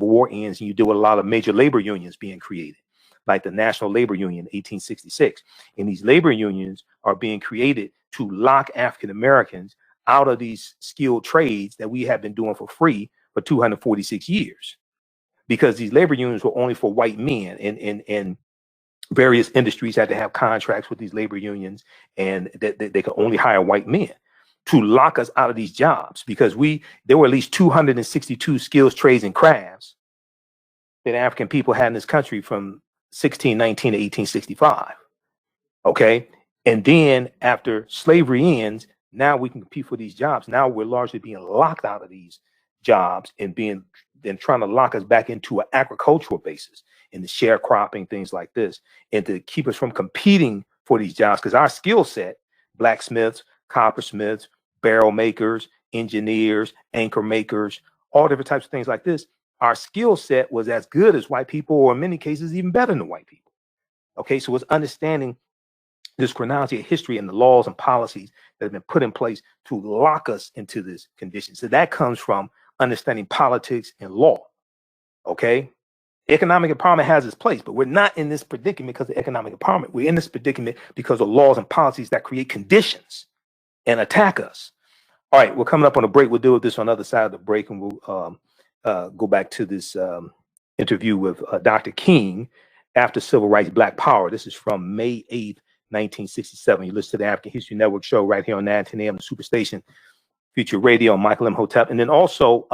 War ends, and you deal with a lot of major labor unions being created, like the National Labor Union, 1866. And these labor unions are being created to lock African Americans out of these skilled trades that we have been doing for free for 246 years, because these labor unions were only for white men, and various industries had to have contracts with these labor unions, and that they could only hire white men to lock us out of these jobs, because there were at least 262 skills, trades, and crafts that African people had in this country from 1619 to 1865. Okay. And then after slavery ends, now we can compete for these jobs. Now we're largely being locked out of these jobs and trying to lock us back into an agricultural basis in the sharecropping, things like this, and to keep us from competing for these jobs, because our skill set, blacksmiths, coppersmiths, barrel makers, engineers, anchor makers, all different types of things like this, our skill set was as good as white people, or in many cases even better than white people. Okay, so it's understanding this chronology of history and the laws and policies that have been put in place to lock us into this condition. So that comes from understanding politics and law. Okay, Economic empowerment has its place, but we're not in this predicament because of economic empowerment. We're in this predicament because of laws and policies that create conditions and attack us. All right, we're coming up on a break. We'll deal with this on the other side of the break, and we'll go back to this interview with Dr. King after Civil Rights Black Power. This is from May 8th, 1967. You listen to the African History Network show right here on 910 AM, the Superstation, Future Radio, Michael Imhotep. And then also,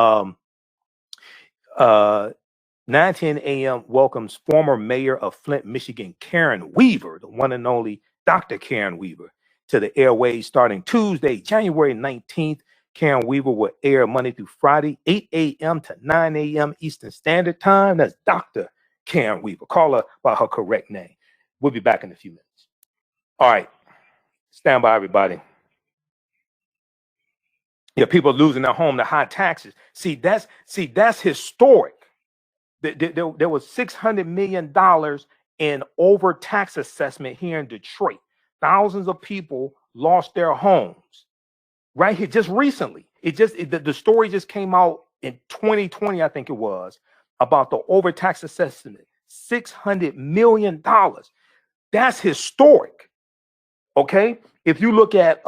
910 AM welcomes former mayor of Flint, Michigan, Karen Weaver, the one and only Dr. Karen Weaver, to the airways starting Tuesday, January 19th. Karen Weaver will air Monday through Friday, 8 a.m. to 9 a.m. Eastern Standard Time. That's Dr. Karen Weaver. Call her by her correct name. We'll be back in a few minutes. All right. Stand by, everybody. Yeah, people are losing their home to high taxes. See, that's historic. There was $600 million in over tax assessment here in Detroit. Thousands of people lost their homes right here just recently. The story just came out in 2020, I think it was, about the overtax assessment. $600 million. That's historic. Okay. If you look at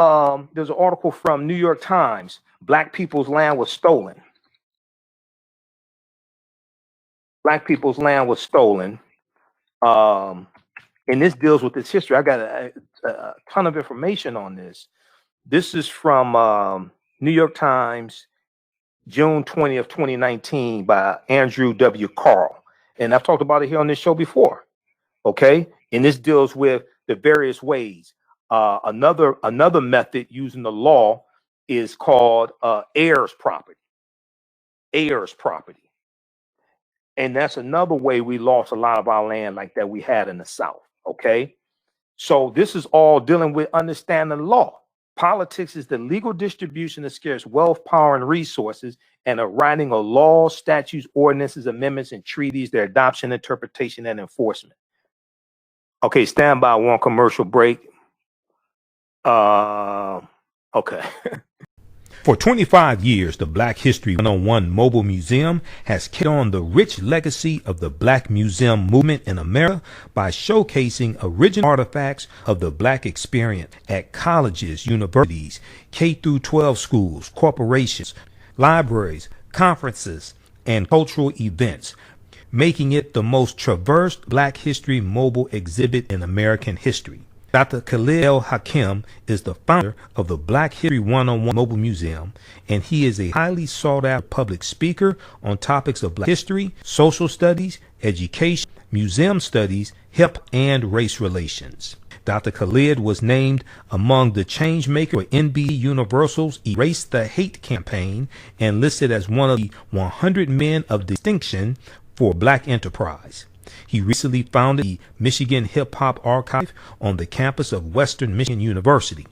there's an article from New York Times, Black people's land was stolen. Black people's land was stolen. And this deals with this history. I got a ton of information on this. This is from New York Times, June 20th, 2019 by Andrew W. Carl. And I've talked about it here on this show before. Okay. And this deals with the various ways. Another method using the law is called heirs property. Heirs property. And that's another way we lost a lot of our land like that we had in the South. Okay. So this is all dealing with understanding law. Politics is the legal distribution of scarce wealth, power, and resources, and a writing of laws, statutes, ordinances, amendments, and treaties, their adoption, interpretation, and enforcement. Okay, stand by, one commercial break. Okay. For 25 years, the Black History 101 Mobile Museum has carried on the rich legacy of the Black Museum movement in America by showcasing original artifacts of the Black experience at colleges, universities, K-12 schools, corporations, libraries, conferences, and cultural events, making it the most traversed Black History mobile exhibit in American history. Dr. Khalid El-Hakim is the founder of the Black History 101 Mobile Museum, and he is a highly sought-after public speaker on topics of Black history, social studies, education, museum studies, hip and race relations. Dr. Khalid was named among the changemakers for NBC Universal's Erase the Hate campaign and listed as one of the 100 men of distinction for Black enterprise. He recently founded the Michigan Hip Hop Archive on the campus of Western Michigan University.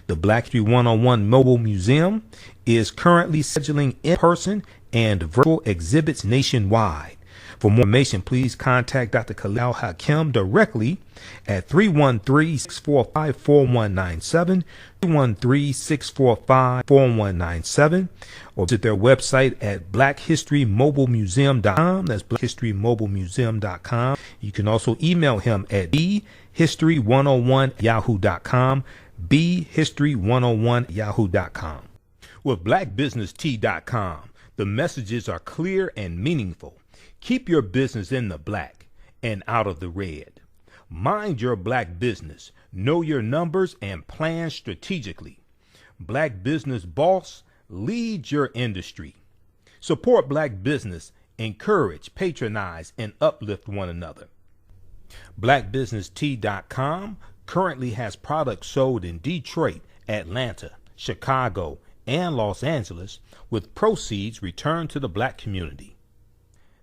The Black History 101 Mobile Museum is currently scheduling in-person and virtual exhibits nationwide. For more information, please contact Dr. Khalid El-Hakim directly at 313-645-4197, 313-645-4197, or visit their website at blackhistorymobilemuseum.com. That's blackhistorymobilemuseum.com. You can also email him at bhistory101@yahoo.com, bhistory101@yahoo.com. With blackbusinesstee.com, the messages are clear and meaningful. Keep your business in the black and out of the red. Mind your Black business. Know your numbers and plan strategically. Black Business Boss, lead your industry. Support Black business, encourage, patronize, and uplift one another. BlackBusinessTea.com currently has products sold in Detroit, Atlanta, Chicago, and Los Angeles, with proceeds returned to the Black community.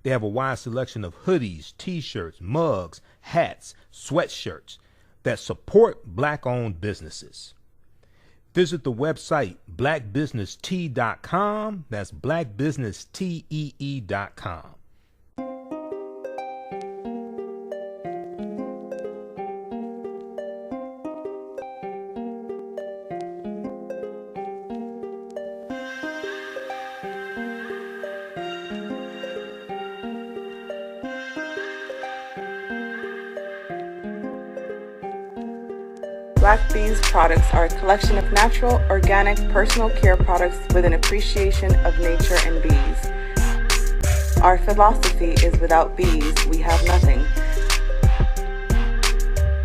They have a wide selection of hoodies, t-shirts, mugs, hats, sweatshirts that support Black-owned businesses. Visit the website blackbusinesstee.com. That's blackbusinesstee.com. Black Bees products are a collection of natural, organic, personal care products with an appreciation of nature and bees. Our philosophy is without bees, we have nothing.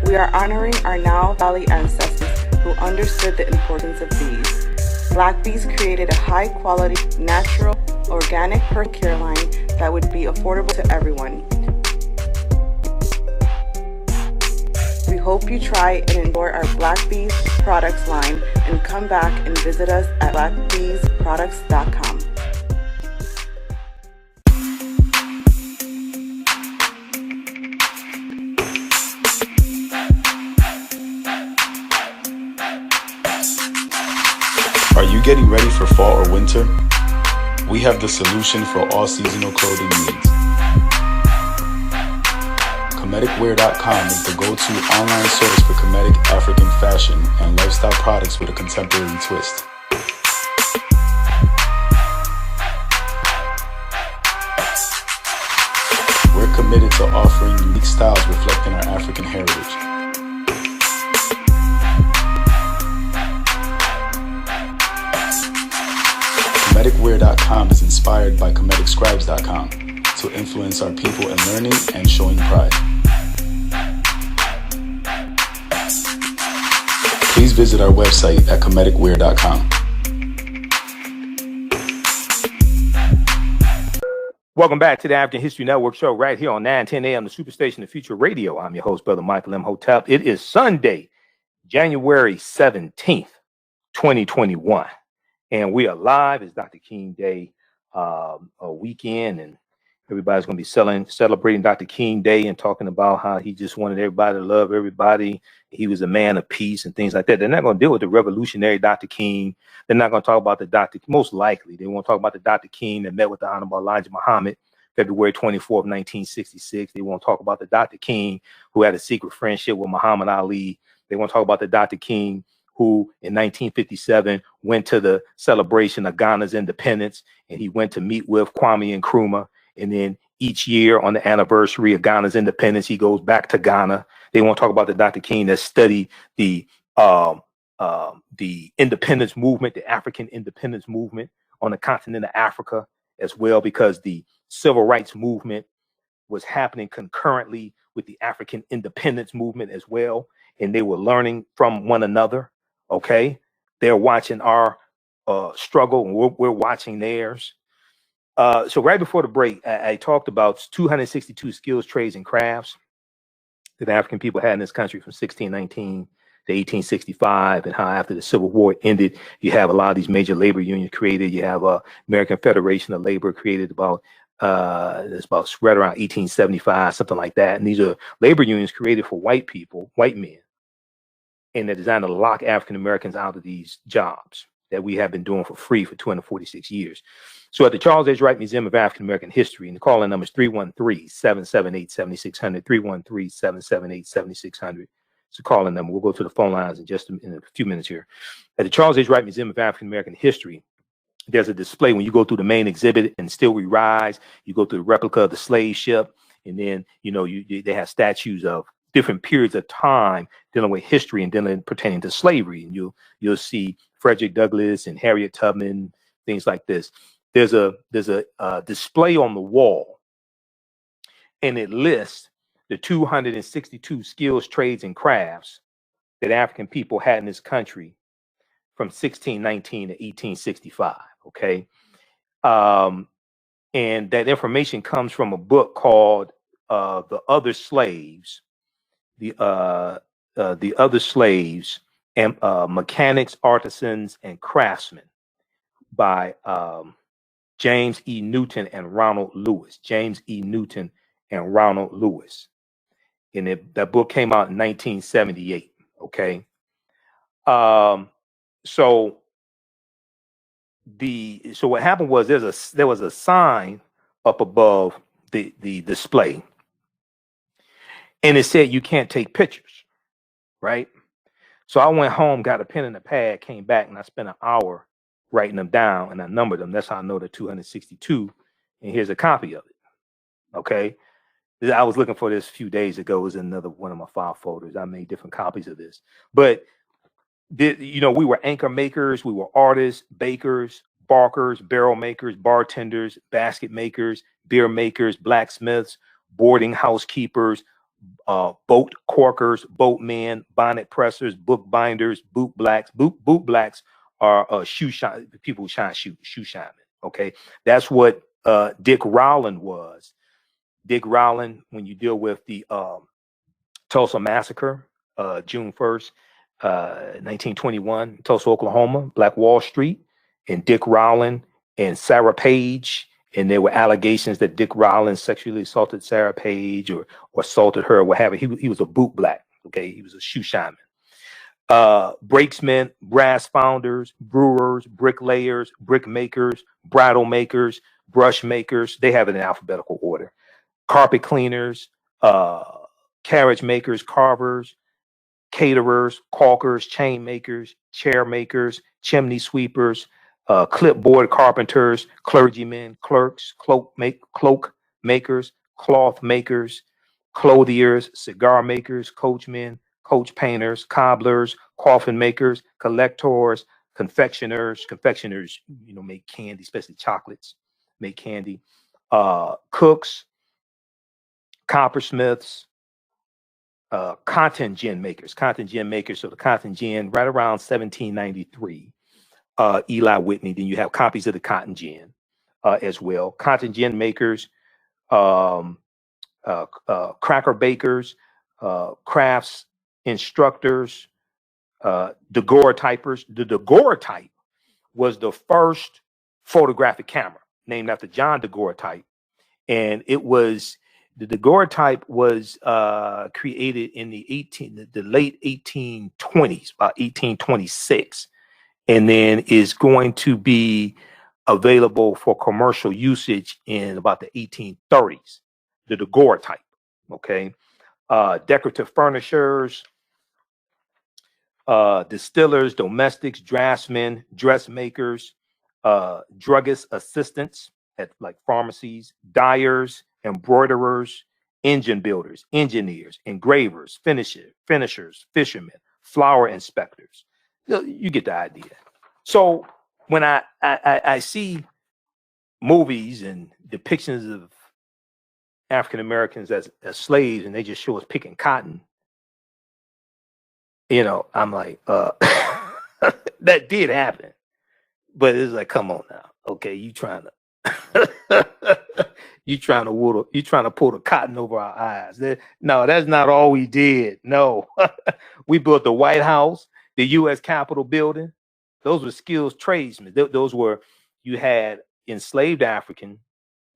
We are honoring our Nile Valley ancestors who understood the importance of bees. Black Bees created a high-quality, natural, organic personal care line that would be affordable to everyone. We hope you try and enjoy our Black Bees products line and come back and visit us at blackbeesproducts.com. Are you getting ready for fall or winter? We have the solution for all seasonal clothing needs. Comedicwear.com is the go-to online source for Comedic African fashion and lifestyle products with a contemporary twist. We're committed to offering unique styles reflecting our African heritage. Comedicwear.com is inspired by comedicscribes.com to influence our people in learning and showing pride. Please visit our website at comedicwear.com. Welcome back to the African History Network show right here on 910 AM, the Superstation of Future Radio. I'm your host, Brother Michael Imhotep. It is Sunday, January 17th, 2021. And we are live. It's Dr. King Day a weekend, and everybody's going to be celebrating Dr. King Day and talking about how he just wanted everybody to love everybody. He was a man of peace and things like that. They're not going to deal with the revolutionary Dr. King. They're not going to talk about the Dr. Most likely, they won't talk about the Dr. King that met with the Honorable Elijah Muhammad February 24th, 1966. They won't talk about the Dr. King who had a secret friendship with Muhammad Ali. They won't talk about the Dr. King who in 1957 went to the celebration of Ghana's independence, and he went to meet with Kwame Nkrumah. And then each year on the anniversary of Ghana's independence, he goes back to Ghana. They won't talk about the Dr. King that studied the independence movement, the African independence movement on the continent of Africa as well, because the civil rights movement was happening concurrently with the African independence movement as well. And they were learning from one another. Okay. They're watching our struggle, and we're watching theirs. So right before the break, I talked about 262 skills, trades, and crafts that African people had in this country from 1619 to 1865, and how after the Civil War ended, you have a lot of these major labor unions created. You have American Federation of Labor created about it's about right around 1875, something like that. And these are labor unions created for white people, white men, and they're designed to lock African Americans out of these jobs that we have been doing for free for 246 years. So at the Charles H. Wright Museum of African American History, and the call-in number is 313-778-7600, 313-778-7600. It's a call-in number. We'll go to the phone lines in just in a few minutes here. At the Charles H. Wright Museum of African American History, there's a display when you go through the main exhibit and Still We Rise, you go through the replica of the slave ship, and then, they have statues of different periods of time dealing with history and dealing pertaining to slavery. And you'll see Frederick Douglass and Harriet Tubman, things like this. There's a display on the wall, and it lists the 262 skills, trades, and crafts that African people had in this country from 1619 to 1865. Okay. And that information comes from a book called The Other Slaves, the Other Slaves, and Mechanics, Artisans, and Craftsmen by James E. Newton and Ronald Lewis. James E. Newton and Ronald Lewis. And that book came out in 1978. Okay. So what happened was there was a sign up above the display, and it said you can't take pictures, right? So I went home, got a pen and a pad, came back, and I spent an hour writing them down, and I numbered them. That's how I know the 262. And here's a copy of it. Okay. I was looking for this a few days ago. It was another one of my file folders. I made different copies of this. But, we were anchor makers. We were artists, bakers, barkers, barrel makers, bartenders, basket makers, beer makers, blacksmiths, boarding housekeepers, boat corkers, boatmen, bonnet pressers, book binders, boot blacks. Boot blacks are shoe shine people who shine shoe shining. Okay, that's what Dick Rowland was. Dick Rowland, when you deal with the Tulsa massacre, June 1st, 1921, Tulsa, Oklahoma, Black Wall Street, and Dick Rowland and Sarah Page. And there were allegations that Dick Rowland sexually assaulted Sarah Page or assaulted her or what have you. He was a boot black. Okay, he was a shoe shineman. Brakesmen, brass founders, brewers, bricklayers, brick makers, bridle makers, brush makers. They have it in alphabetical order. Carpet cleaners, carriage makers, carvers, caterers, caulkers, chain makers, chair makers, chimney sweepers, clipboard carpenters, clergymen, clerks, cloak makers, cloth makers, clothiers, cigar makers, coachmen, coach painters, cobblers, coffin makers, collectors, confectioners. Confectioners, make candy, especially chocolates, make candy. Cooks, coppersmiths, cotton gin makers. So the cotton gin right around 1793. Eli Whitney. Then you have copies of the cotton gin as well. Cotton gin makers, cracker bakers, crafts instructors, daguerreotypers. The daguerreotype was the first photographic camera, named after John Daguerreotype, and the daguerreotype was created in the late 1820s, about 1826, and then is going to be available for commercial usage in about the 1830s. The daguerreotype, okay. Decorative furnishers, distillers, domestics, draftsmen, dressmakers, druggist assistants at like pharmacies, dyers, embroiderers, engine builders, engineers, engravers, finishers, fishermen, flower inspectors. You get the idea. So when I see movies and depictions of African Americans as slaves, and they just show us picking cotton, I'm like, that did happen. But it's like, come on now. Okay, you trying to pull the cotton over our eyes. No, that's not all we did. No. We built the White House, the US Capitol building. Those were skilled tradesmen. You had enslaved Africans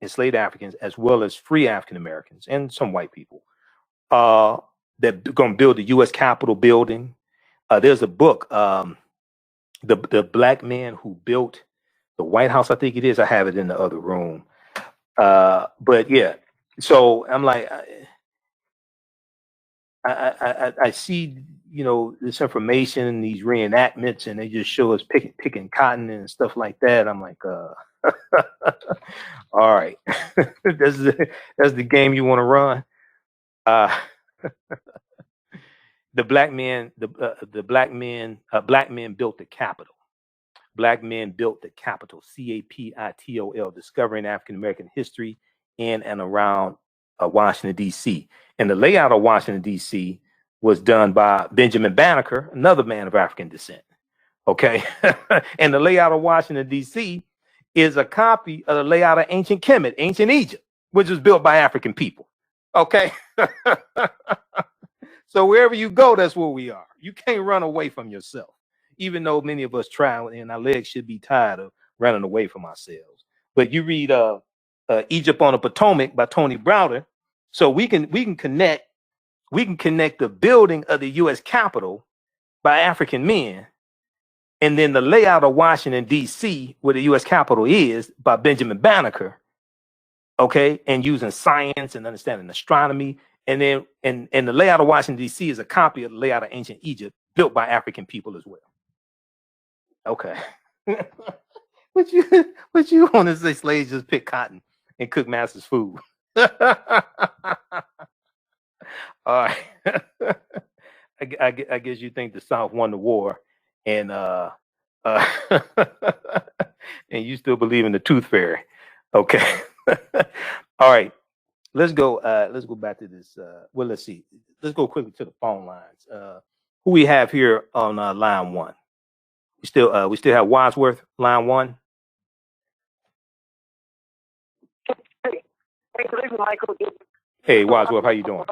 as well as free African Americans and some white people that going to build the US Capitol building. There's a book, the black man who built the White House, I think it is. I have it in the other room. But yeah, so I'm like, I see, this information, these reenactments, and they just show us picking cotton and stuff like that. I'm like, all right, that's the game you want to run. The black men built the Capitol. Black men built the Capitol, CAPITOL, discovering African American history in and around Washington, D.C. And the layout of Washington, D.C. was done by Benjamin Banneker, another man of African descent. Okay. And the layout of Washington, D.C. is a copy of the layout of ancient Kemet, ancient Egypt, which was built by African people. Okay. So wherever you go, that's where we are. You can't run away from yourself, even though many of us try, and our legs should be tired of running away from ourselves. But you read Egypt on the Potomac by Tony Browder, so we can connect the building of the U.S. Capitol by African men, and then the layout of Washington, D.C., where the U.S. Capitol is, by Benjamin Banneker, okay, and using science and understanding astronomy. And then and the layout of Washington, D.C. is a copy of the layout of ancient Egypt built by African people as well. Okay. What you want to say slaves just pick cotton and cook masters' food? All right. I guess you think the South won the war, and and you still believe in the Tooth Fairy. Okay. All right. Let's go. Let's go back to this. Well, let's see. Let's go quickly to the phone lines. Who we have here on line one? We still have Wadsworth, line one. Hey, good evening, Michael. Hey, Wadsworth, how you doing?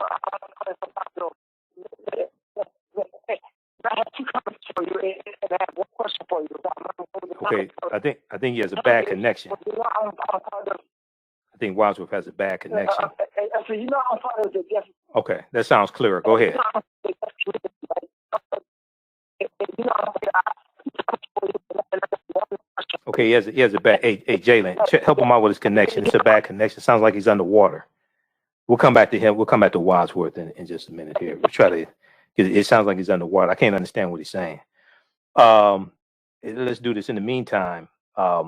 I have two comments for you, and I have one question for you. Okay, I think he has a bad connection. I think Wadsworth has a bad connection. Okay, that sounds clearer. Go ahead. Okay, he has a bad. Hey, Jalen, help him out with his connection. It's a bad connection. Sounds like he's underwater. We'll come back to him. We'll come back to Wadsworth in just a minute here. We'll try to. It sounds like he's underwater. I can't understand what he's saying. Let's do this. In the meantime, I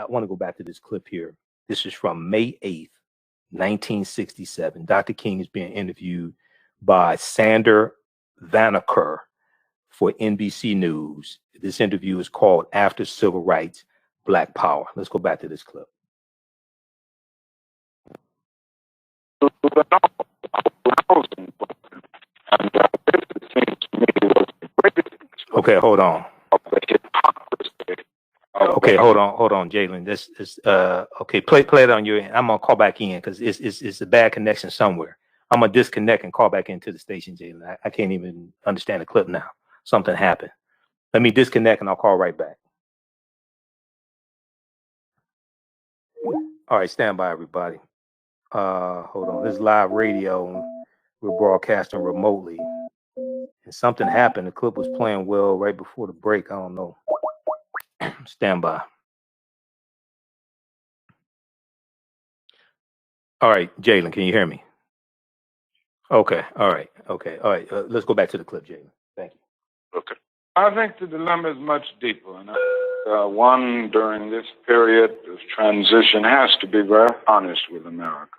want to go back to this clip here. This is from May 8th, 1967. Dr. King is being interviewed by Sander Vanacker for NBC News. This interview is called After Civil Rights, Black Power. Let's go back to this clip. Okay, hold on. Okay, hold on, Jalen. This is okay. Play it on your end. I'm gonna call back in because it's a bad connection somewhere. I'm gonna disconnect and call back into the station, Jalen. I can't even understand the clip now. Something happened. Let me disconnect and I'll call right back. All right, stand by, everybody. Hold on. This is live radio. We're broadcasting remotely. And something happened. The clip was playing well right before the break. I don't know. Stand by. All right, Jalen, can you hear me? Okay. All right. Okay. All right. Let's go back to the clip, Jalen. Thank you. Okay. I think the dilemma is much deeper. And one, during this period of transition, has to be very honest with America.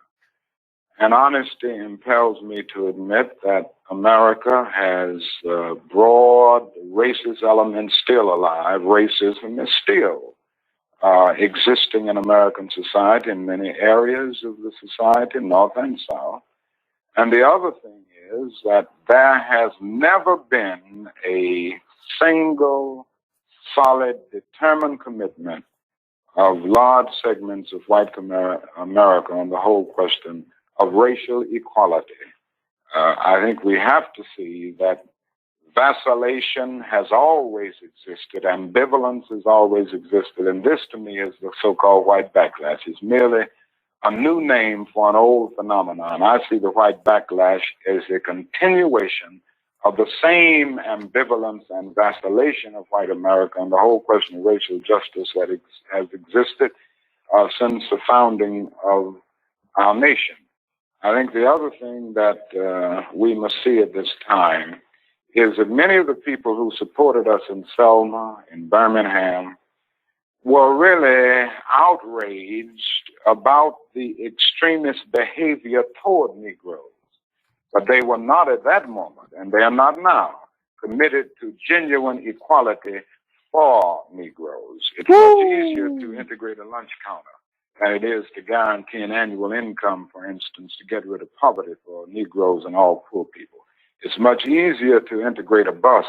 And honesty impels me to admit that America has broad racist elements still alive. Racism is still existing in American society in many areas of the society, North and South. And the other thing is that there has never been a single, solid, determined commitment of large segments of white America on the whole question of racial equality. I think we have to see that vacillation has always existed, ambivalence has always existed, and this to me is the so-called white backlash. It's merely a new name for an old phenomenon. I see the white backlash as a continuation of the same ambivalence and vacillation of white America on the whole question of racial justice that has existed since the founding of our nation. I think the other thing that we must see at this time is that many of the people who supported us in Selma, in Birmingham, were really outraged about the extremist behavior toward Negroes. But they were not at that moment, and they are not now, committed to genuine equality for Negroes. It's much easier to integrate a lunch counter than it is to guarantee an annual income, for instance, to get rid of poverty for Negroes and all poor people. It's much easier to integrate a bus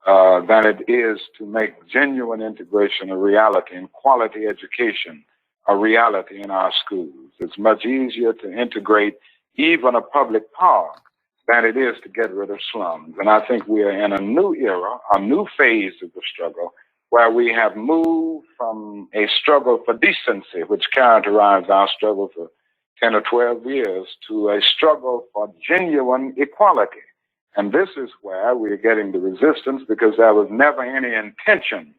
than it is to make genuine integration a reality and quality education a reality in our schools. It's much easier to integrate even a public park than it is to get rid of slums. And I think we are in a new era, a new phase of the struggle, where we have moved from a struggle for decency, which characterized our struggle for 10 or 12 years, to a struggle for genuine equality. And this is where we're getting the resistance, because there was never any intention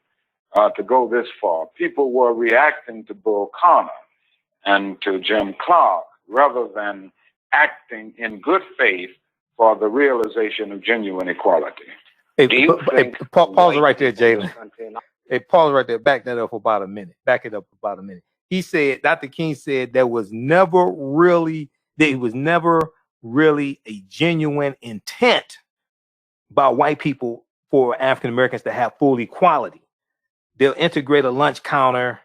to go this far. People were reacting to Bull Connor and to Jim Clark rather than acting in good faith for the realization of genuine equality. Hey, pause it right there, Jalen. Hey, pause right there. Back that up for about a minute. Back it up for about a minute. He said, Dr. King said, it was never really a genuine intent by white people for African Americans to have full equality. They'll integrate a lunch counter.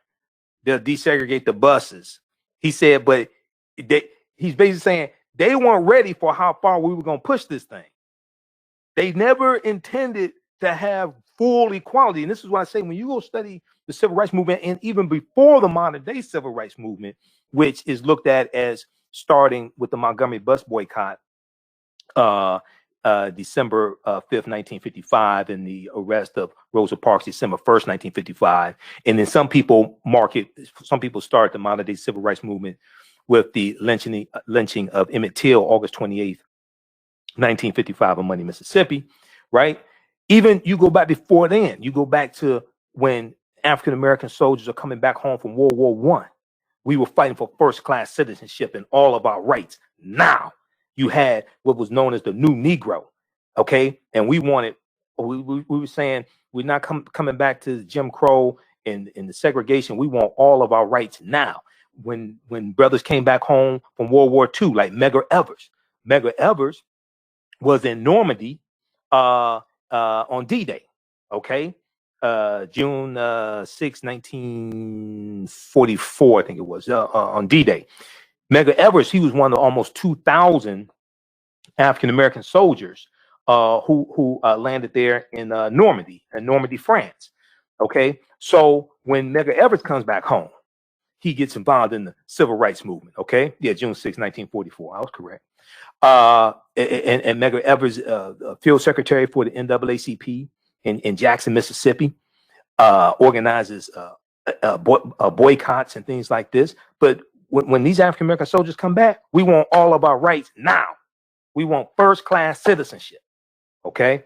They'll desegregate the buses. He said, but he's basically saying they weren't ready for how far we were going to push this thing. They never intended to have full equality. And this is why I say, when you go study the civil rights movement, and even before the modern day civil rights movement, which is looked at as starting with the Montgomery bus boycott, December 5th, 1955, and the arrest of Rosa Parks, December 1st, 1955. And then some people start the modern day civil rights movement with the lynching of Emmett Till, August 28th, 1955 in Money, Mississippi, right? Even you go back before then, you go back to when African American soldiers are coming back home from World War I. We were fighting for first-class citizenship and all of our rights. Now you had what was known as the new Negro, okay? And we were saying we're not coming back to Jim Crow and the segregation. We want all of our rights now. When brothers came back home from World War II, like Medgar Evers. Medgar Evers was in Normandy on D-Day, okay? June 6, 1944, I think it was, on D-Day. Medgar Evers, he was one of almost 2,000 African-American soldiers who landed there in Normandy, France, okay? So when Medgar Evers comes back home, he gets involved in the civil rights movement, okay? Yeah, June 6, 1944, I was correct. And Medgar Evers, field secretary for the NAACP in Jackson, Mississippi, organizes boycotts and things like this. But when these African American soldiers come back, we want all of our rights now. We want first class citizenship. Okay.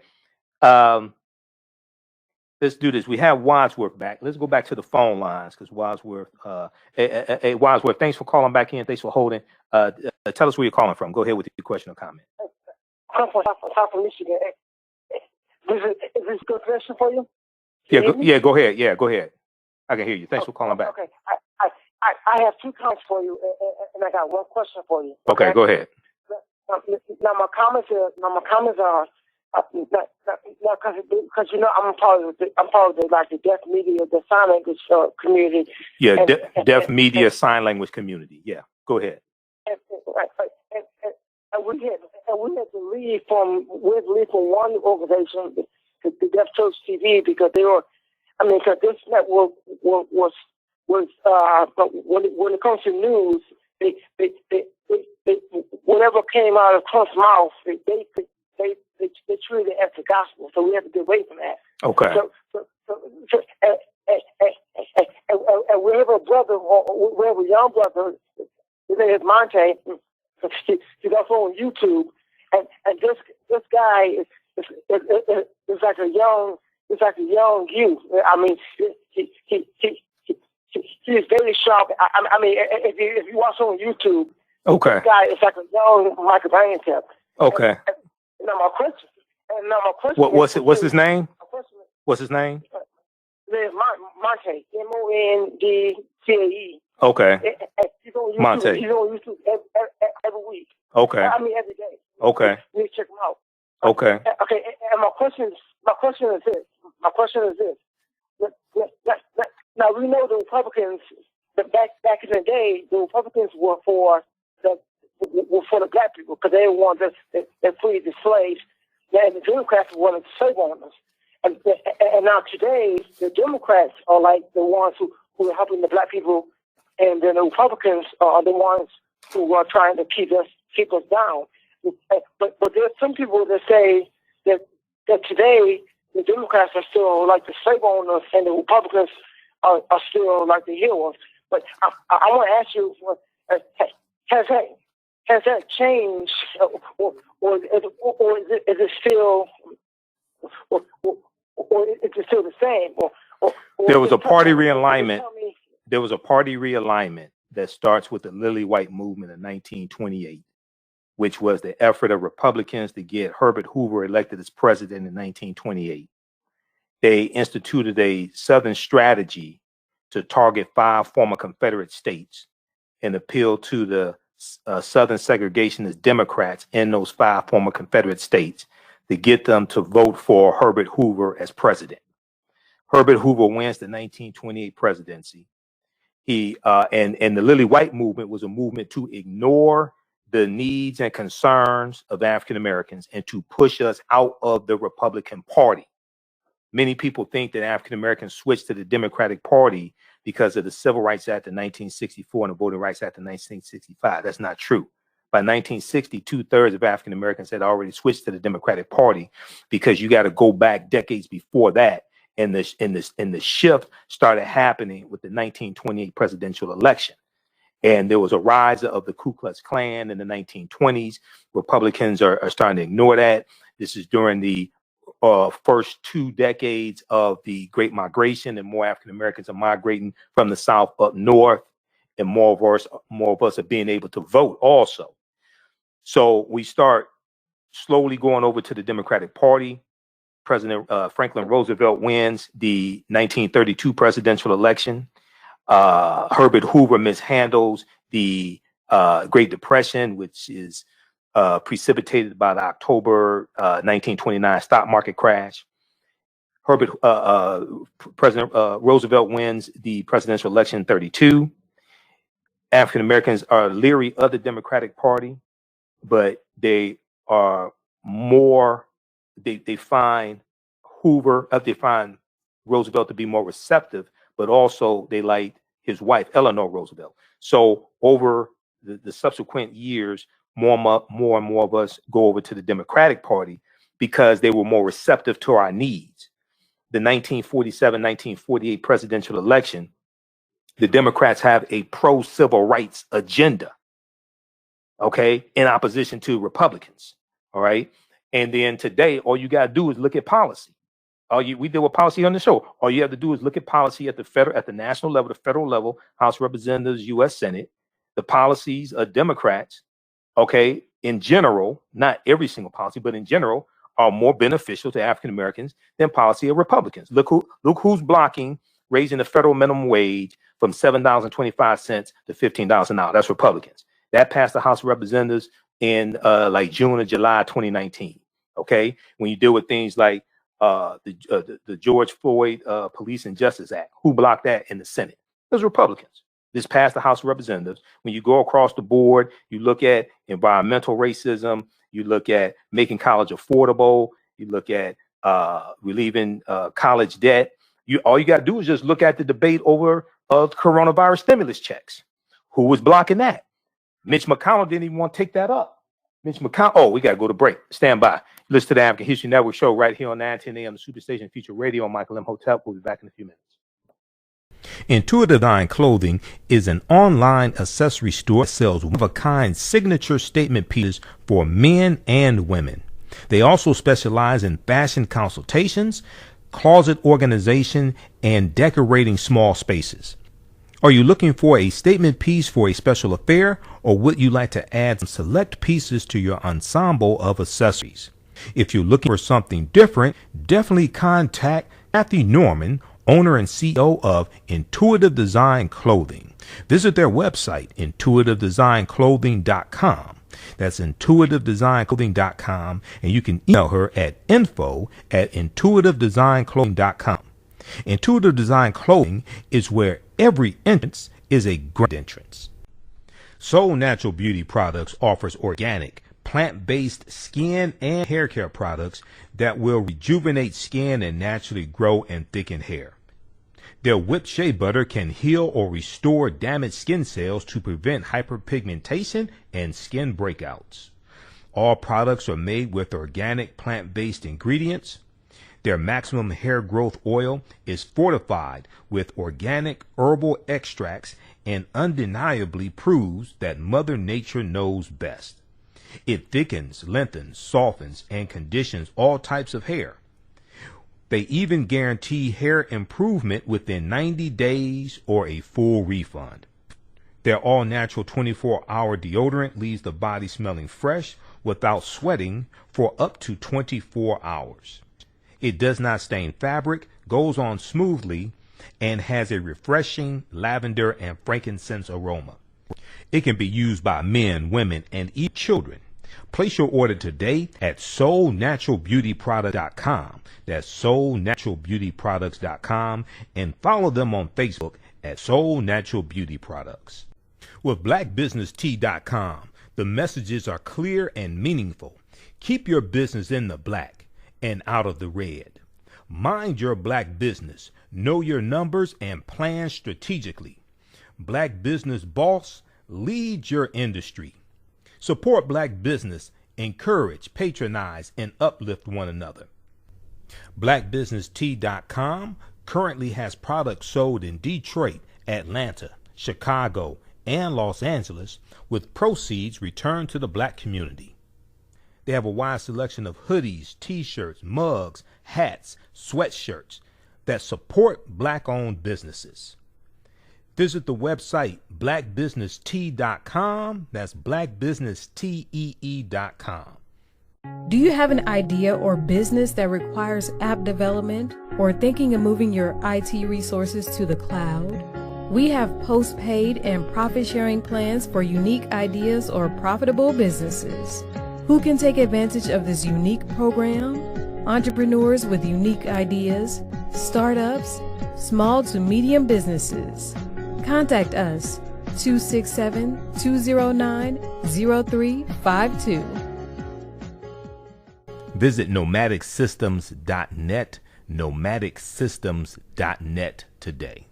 Let's do this. We have Wadsworth back. Let's go back to the phone lines because Wadsworth, Wadsworth, thanks for calling back in. Thanks for holding. Tell us where you're calling from. Go ahead with your question or comment. I'm from Michigan. Is this a good question for you? Yeah, go ahead. Yeah, go ahead. I can hear you. Thanks for calling back. Okay. I have two comments for you, and I got one question for you. Okay, go ahead. Now my comments are because you know I'm part of the like the deaf media, the sign language community. Yeah, deaf media sign language community. Yeah, go ahead. And we had to leave from one organization, the Deaf Church TV, because they were, because this network was when it comes to news, they whatever came out of Trump's mouth, they treated it as the gospel. So we have to get away from that. Okay. And we have a brother, or we have a young brother. His name is Monte. He's also on YouTube, and this guy is like a young youth. He's very sharp. If you watch on YouTube, okay, this guy is like a young Imhotep. Okay. And now my question. What's his name? What's his name? His name is Monte. Mondae. Okay. He's on YouTube. Monte. He's on YouTube every week. Okay. Every day. Okay. You need to check him out. Okay. Okay. And my question is this. Now we know the Republicans. Back in the day, the Republicans were for the black people because they wanted to free the slaves. And the Democrats wanted the slave owners. And now today, the Democrats are like the ones who are helping the black people, and then the Republicans are the ones who are trying to keep us down. But there's some people that say that today the Democrats are still like the slave owners and the Republicans are still like the heroes. But I want to ask you, has that changed, or is it still the same? There was a party realignment. There was a party realignment that starts with the Lily White movement in 1928, which was the effort of Republicans to get Herbert Hoover elected as president in 1928. They instituted a Southern strategy to target 5 former Confederate states and appeal to the Southern segregationist Democrats in those 5 former Confederate states to get them to vote for Herbert Hoover as president. Herbert Hoover wins the 1928 presidency. He and the Lily White movement was a movement to ignore the needs and concerns of African Americans and to push us out of the Republican Party. Many people think that African Americans switched to the Democratic Party because of the Civil Rights Act of 1964 and the Voting Rights Act of 1965. That's not true. By 1960, 2/3 of African Americans had already switched to the Democratic Party, because you got to go back decades before that. And the shift started happening with the 1928 presidential election. And there was a rise of the Ku Klux Klan in the 1920s. Republicans are starting to ignore that. This is during the first 2 decades of the Great Migration, and more African Americans are migrating from the South up north, and more of us are being able to vote also. So we start slowly going over to the Democratic Party. President Franklin Roosevelt wins the 1932 presidential election. Herbert Hoover mishandles the Great Depression, which is precipitated by the October 1929 stock market crash. President Roosevelt wins the presidential election in 32. African Americans are leery of the Democratic Party, but they are more, they find Roosevelt to be more receptive, but also they like his wife, Eleanor Roosevelt. So over the subsequent years, more and more of us go over to the Democratic Party because they were more receptive to our needs. The 1947-1948 presidential election, the Democrats have a pro-civil rights agenda, okay, in opposition to Republicans, all right? And then today, all you got to do is look at policy. We deal with policy on the show. All you have to do is look at policy at the national level, the federal level, House of Representatives, U.S. Senate. The policies of Democrats, okay, in general, not every single policy, but in general, are more beneficial to African Americans than policy of Republicans. Look who's blocking raising the federal minimum wage from $7.25 to $15 an hour. That's Republicans. That passed the House of Representatives in like June or July 2019. Okay, when you deal with things like the George Floyd Police and Justice Act, who blocked that in the Senate? It was Republicans. This passed the House of Representatives. When you go across the board, you look at environmental racism, you look at making college affordable, you look at relieving college debt. All you got to do is just look at the debate over coronavirus stimulus checks. Who was blocking that? Mitch McConnell didn't even want to take that up. Mitch McConnell. Oh, we got to go to break. Stand by. Listen to the African History Network show right here on 910 AM, the Superstation Future Radio. I'm Michael Imhotep. We'll be back in a few minutes. Intuitive Design Clothing is an online accessory store that sells one-of-a-kind signature statement pieces for men and women. They also specialize in fashion consultations, closet organization, and decorating small spaces. Are you looking for a statement piece for a special affair, or would you like to add some select pieces to your ensemble of accessories? If you're looking for something different, definitely contact Kathy Norman, owner and CEO of Intuitive Design Clothing. Visit their website, intuitivedesignClothing.com. That's intuitivedesignClothing.com, and you can email her at info@intuitivedesignClothing.com. Intuitive Design Clothing is where every entrance is a grand entrance. Soul Natural Beauty Products offers organic, plant-based skin and hair care products that will rejuvenate skin and naturally grow and thicken hair. Their whipped shea butter can heal or restore damaged skin cells to prevent hyperpigmentation and skin breakouts. All products are made with organic plant-based ingredients. Their maximum hair growth oil is fortified with organic herbal extracts and undeniably proves that Mother Nature knows best. It thickens, lengthens, softens, and conditions all types of hair. They even guarantee hair improvement within 90 days or a full refund. Their all-natural 24-hour deodorant leaves the body smelling fresh without sweating for up to 24 hours. It does not stain fabric, goes on smoothly, and has a refreshing lavender and frankincense aroma. It can be used by men, women, and even children. Place your order today at soulnaturalbeautyproduct.com. That's soulnaturalbeautyproducts.com, and follow them on Facebook at Soul Natural Beauty Products. With blackbusinesstee.com, the messages are clear and meaningful. Keep your business in the black and out of the red. Mind your black business. Know your numbers and plan strategically. Black Business Boss, lead your industry. Support black business, encourage, patronize, and uplift one another. Blackbusinesstee.com currently has products sold in Detroit, Atlanta, Chicago, and Los Angeles, with proceeds returned to the black community. They have a wide selection of hoodies, t-shirts, mugs, hats, sweatshirts that support black-owned businesses. Visit the website blackbusinesstee.com. That's blackbusinesstee.com. Do you have an idea or business that requires app development or thinking of moving your IT resources to the cloud? We have post-paid and profit-sharing plans for unique ideas or profitable businesses. Who can take advantage of this unique program? Entrepreneurs with unique ideas, startups, small to medium businesses. Contact us 267-209-0352. Visit nomadicsystems.net, nomadicsystems.net today.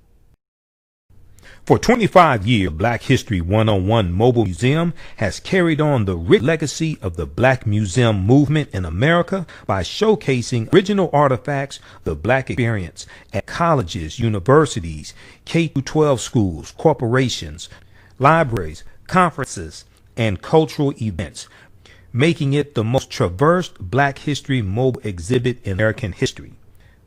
For 25 years, Black History 101 Mobile Museum has carried on the rich legacy of the Black Museum movement in America by showcasing original artifacts of the Black experience at colleges, universities, K-12 schools, corporations, libraries, conferences, and cultural events, making it the most traversed Black History mobile exhibit in American history.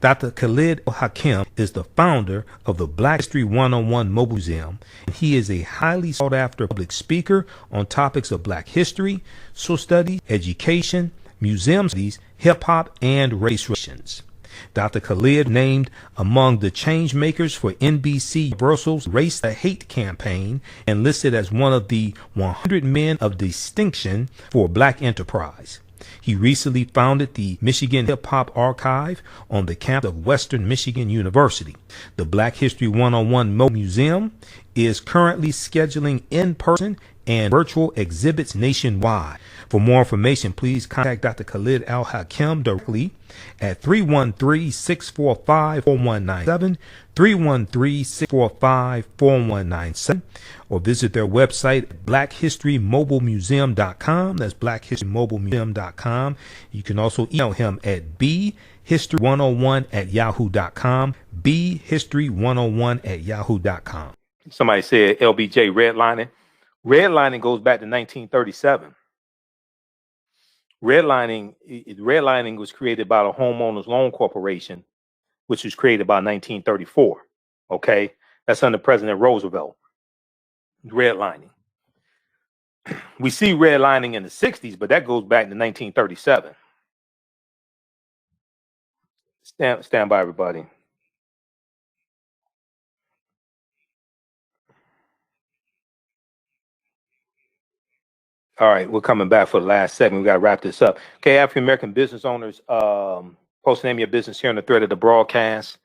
Dr. Khalid Hakim is the founder of the Black History 101 Mobile Museum, and he is a highly sought-after public speaker on topics of Black history, social studies, education, museum studies, hip-hop, and race relations. Dr. Khalid named among the change makers for NBC Universal's Race the Hate campaign and listed as one of the 100 men of distinction for Black enterprise. He recently founded the Michigan Hip Hop Archive on the campus of Western Michigan University. The Black History 101 Mobile Museum is currently scheduling in-person and virtual exhibits nationwide. For more information, please contact Dr. Khalid Al-Hakim directly at 313-645-4197, 313-645-4197, or visit their website at blackhistorymobilemuseum.com. That's blackhistorymobilemuseum.com. You can also email him at bhistory101@yahoo.com, bhistory101@yahoo.com. Somebody said LBJ redlining. Redlining goes back to 1937. Redlining was created by the Homeowners Loan Corporation, which was created by 1934. Okay, that's under President Roosevelt. Redlining. We see redlining in the 60s, but that goes back to 1937. Stand by, everybody. All right, we're coming back for the last segment. We got to wrap this up. Okay, African American business owners, post the name of your business here on the thread of the broadcast.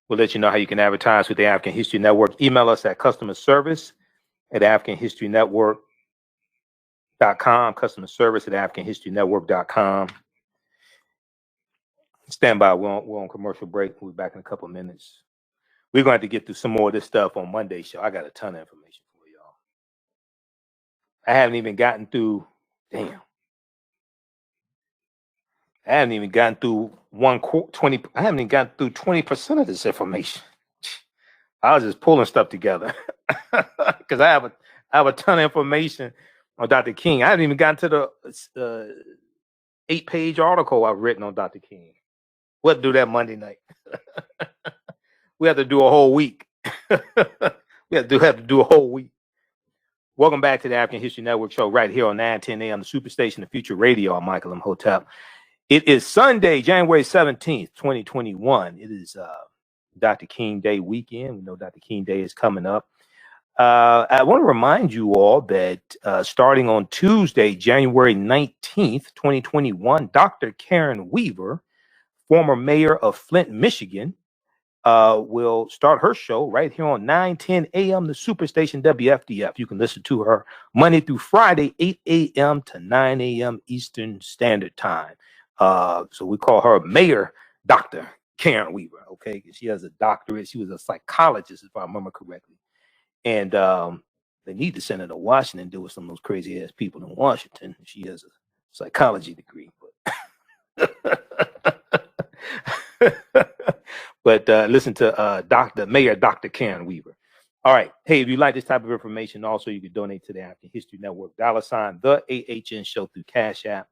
We'll let you know how you can advertise with the African History Network. Email us at customer service at AfricanHistoryNetwork.com, customer service at AfricanHistoryNetwork.com. Stand by. We're on commercial break. We'll be back in a couple of minutes. We're going to have to get through some more of this stuff on Monday's show. I got a ton of information for y'all. I haven't even gotten through, I haven't even gotten through 20% of this information. I was just pulling stuff together because I have a ton of information on Dr. King. I haven't even gotten to the 8-page article I've written on Dr. King. We'll have to do that Monday night. We have to do a whole week. We have to do a whole week. Welcome back to the African History Network show right here on 910 AM, the Superstation of Future Radio. I'm Michael Imhotep. It is Sunday, January 17th, 2021. It is Dr. King Day weekend. We know Dr. King Day is coming up. I want to remind you all that starting on Tuesday, January 19th, 2021, Dr. Karen Weaver, former mayor of Flint, Michigan, will start her show right here on 9:10 a.m. the Superstation WFDF. You can listen to her Monday through Friday, 8 a.m. to 9 a.m. Eastern Standard Time. So we call her Mayor Dr. Karen Weaver, okay? She has a doctorate. She was a psychologist, if I remember correctly. And they need to send her to Washington to deal with some of those crazy ass people in Washington. She has a psychology degree. But listen to Mayor Dr. Karen Weaver. All right. Hey, if you like this type of information, also you can donate to the African History Network. $ the AHN Show through Cash App.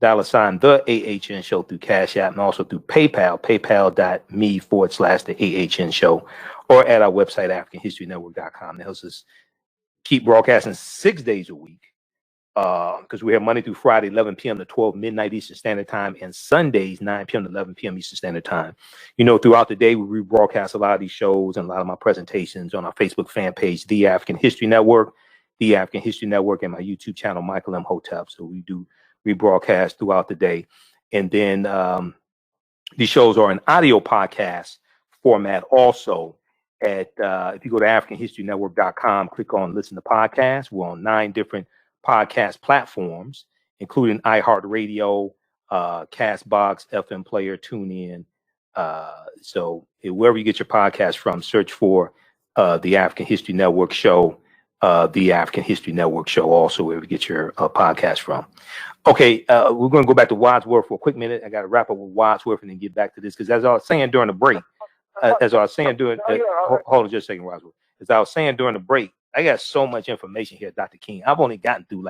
$ the AHN Show through Cash App, and also through PayPal, paypal.me/the AHN Show, or at our website, AfricanHistoryNetwork.com. That helps us keep broadcasting 6 days a week. Because we have Monday through Friday, 11 p.m. to 12 midnight Eastern Standard Time, and Sundays, 9 p.m. to 11 p.m. Eastern Standard Time. You know, throughout the day, we rebroadcast a lot of these shows and a lot of my presentations on our Facebook fan page, The African History Network, The African History Network, and my YouTube channel, Michael Imhotep. So we do rebroadcast throughout the day. And then these shows are an audio podcast format also. If you go to AfricanHistoryNetwork.com, click on Listen to Podcasts. We're on 9 different podcast platforms, including iHeartRadio, Castbox, FM Player, TuneIn. So wherever you get your podcast from, search for the African History Network Show, the African History Network Show, also wherever you get your podcast from. Okay, we're going to go back to Wadsworth for a quick minute. I got to wrap up with Wadsworth and then get back to this, because as I was saying during the break, hold on just a second, Wadsworth. As I was saying during the break, I got so much information here, Dr. King. I've only gotten through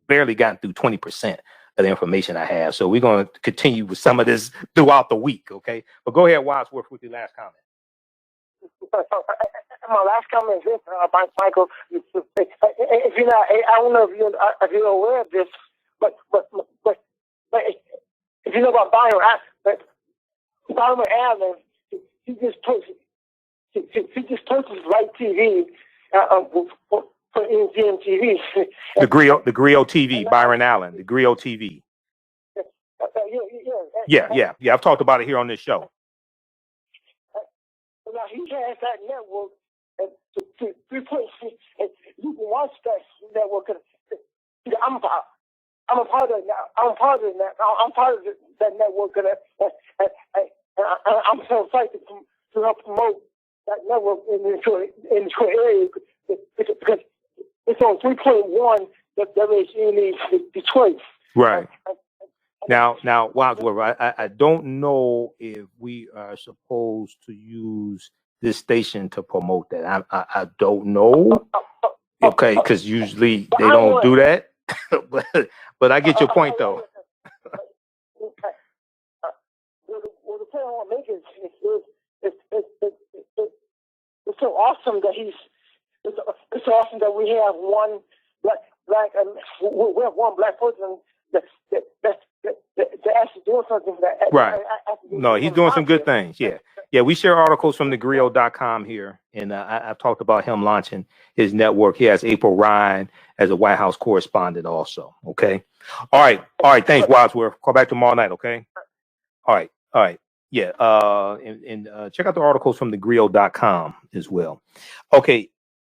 barely gotten through 20% of the information I have. So we're going to continue with some of this throughout the week, okay? But go ahead, Wadsworth, with your last comment. My last comment is this, Michael. If you're not, I don't know if you're aware of this, but if you know about Byron Allen, he just purchased Right TV for NGM-TV. The Griot TV, Byron Allen, the Griot TV. Yeah. I've talked about it here on this show. Now he has that network, and you can watch that network. I'm a part of that. I'm part of that network, and I'm so excited to help promote that network in the Detroit area, because it's on 3.1 WHN Detroit. Right. Now, Wadsworth, I don't know if we are supposed to use this station to promote that. I don't know. Okay, because usually they don't do that. but I get your point, though. Well, the point I want to make is it's so awesome that it's so awesome that we have one black we have one black person that actually doing something for that. Right. No, he's doing some good things. Yeah. We share articles from thegrio.com here, and I've talked about him launching his network. He has April Ryan as a White House correspondent also. Okay. All right. Thanks, Wadsworth. Call back tomorrow night. Okay. All right. Yeah. And check out the articles from thegrio.com as well. Okay.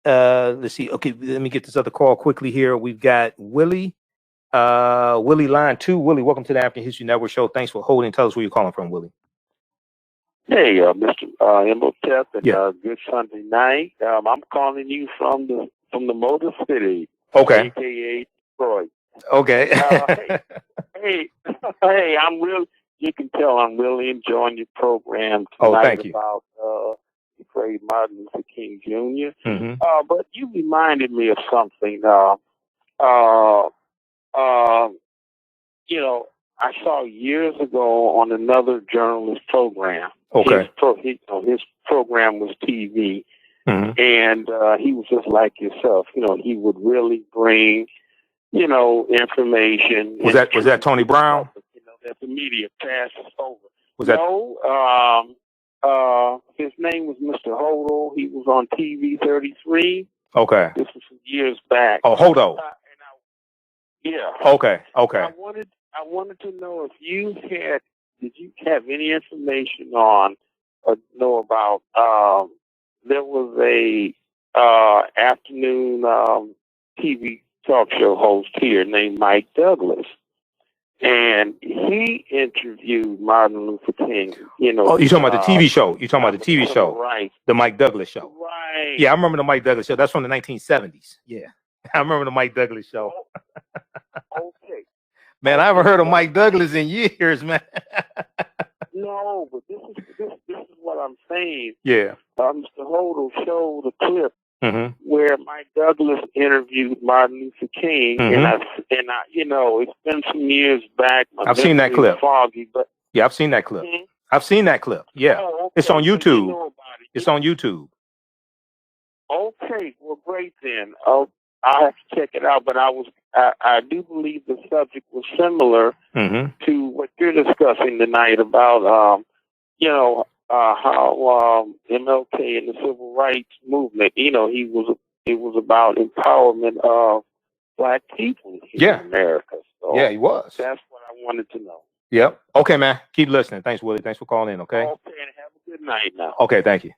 Let's see. Okay. Let me get this other call quickly here. We've got Willie. Willie, line 2. Willie, welcome to the African History Network Show. Thanks for holding. Tell us where you're calling from, Willie. Hey, Mr. Imhotep, and good Sunday night. I'm calling you from the Motor City, okay, aka Detroit. Okay. Hey, I'm really. You can tell I'm really enjoying your program tonight. Oh, thank you. About the great Martin Luther King Jr. Mm-hmm. But you reminded me of something. I saw years ago on another journalist program. Okay. His program was TV, mm-hmm. and he was just like yourself. He would really bring, information. Was that Tony Brown? That the media passes over. Was that? No. His name was Mr. Hodel. He was on TV 33. Okay. This was some years back. Oh, hold on. Yeah. Okay. I wanted to know if did you have any information on or know about there was a afternoon TV talk show host here named Mike Douglas, and he interviewed Martin Luther King. You know. Oh, you're talking about the TV show. You're talking about the TV show. Right. The Mike Douglas show. Right. Yeah, I remember the Mike Douglas show. That's from the 1970s. Yeah. I remember the Mike Douglas show. Okay. Man, I haven't heard of Mike Douglas in years, man. No, but this is what I'm saying. Yeah. Mr. Hodel showed a clip where Mike Douglas interviewed Martin Luther King, and I, you know, it's been some years back. I've seen that clip. Foggy, but yeah, I've seen that clip. I've seen that clip. Yeah, okay. It's on YouTube. So you know about it. It's on YouTube. Okay, well, great then. I'll have to check it out. But I do believe the subject was similar to what you're discussing tonight about, you know, how MLK and the civil rights movement. You know, it was about empowerment of Black people here in America. So yeah, he was. That's what I wanted to know. Yep. Okay, man. Keep listening. Thanks, Willie. Thanks for calling in. Okay. Okay, and have a good night now. Okay, thank you.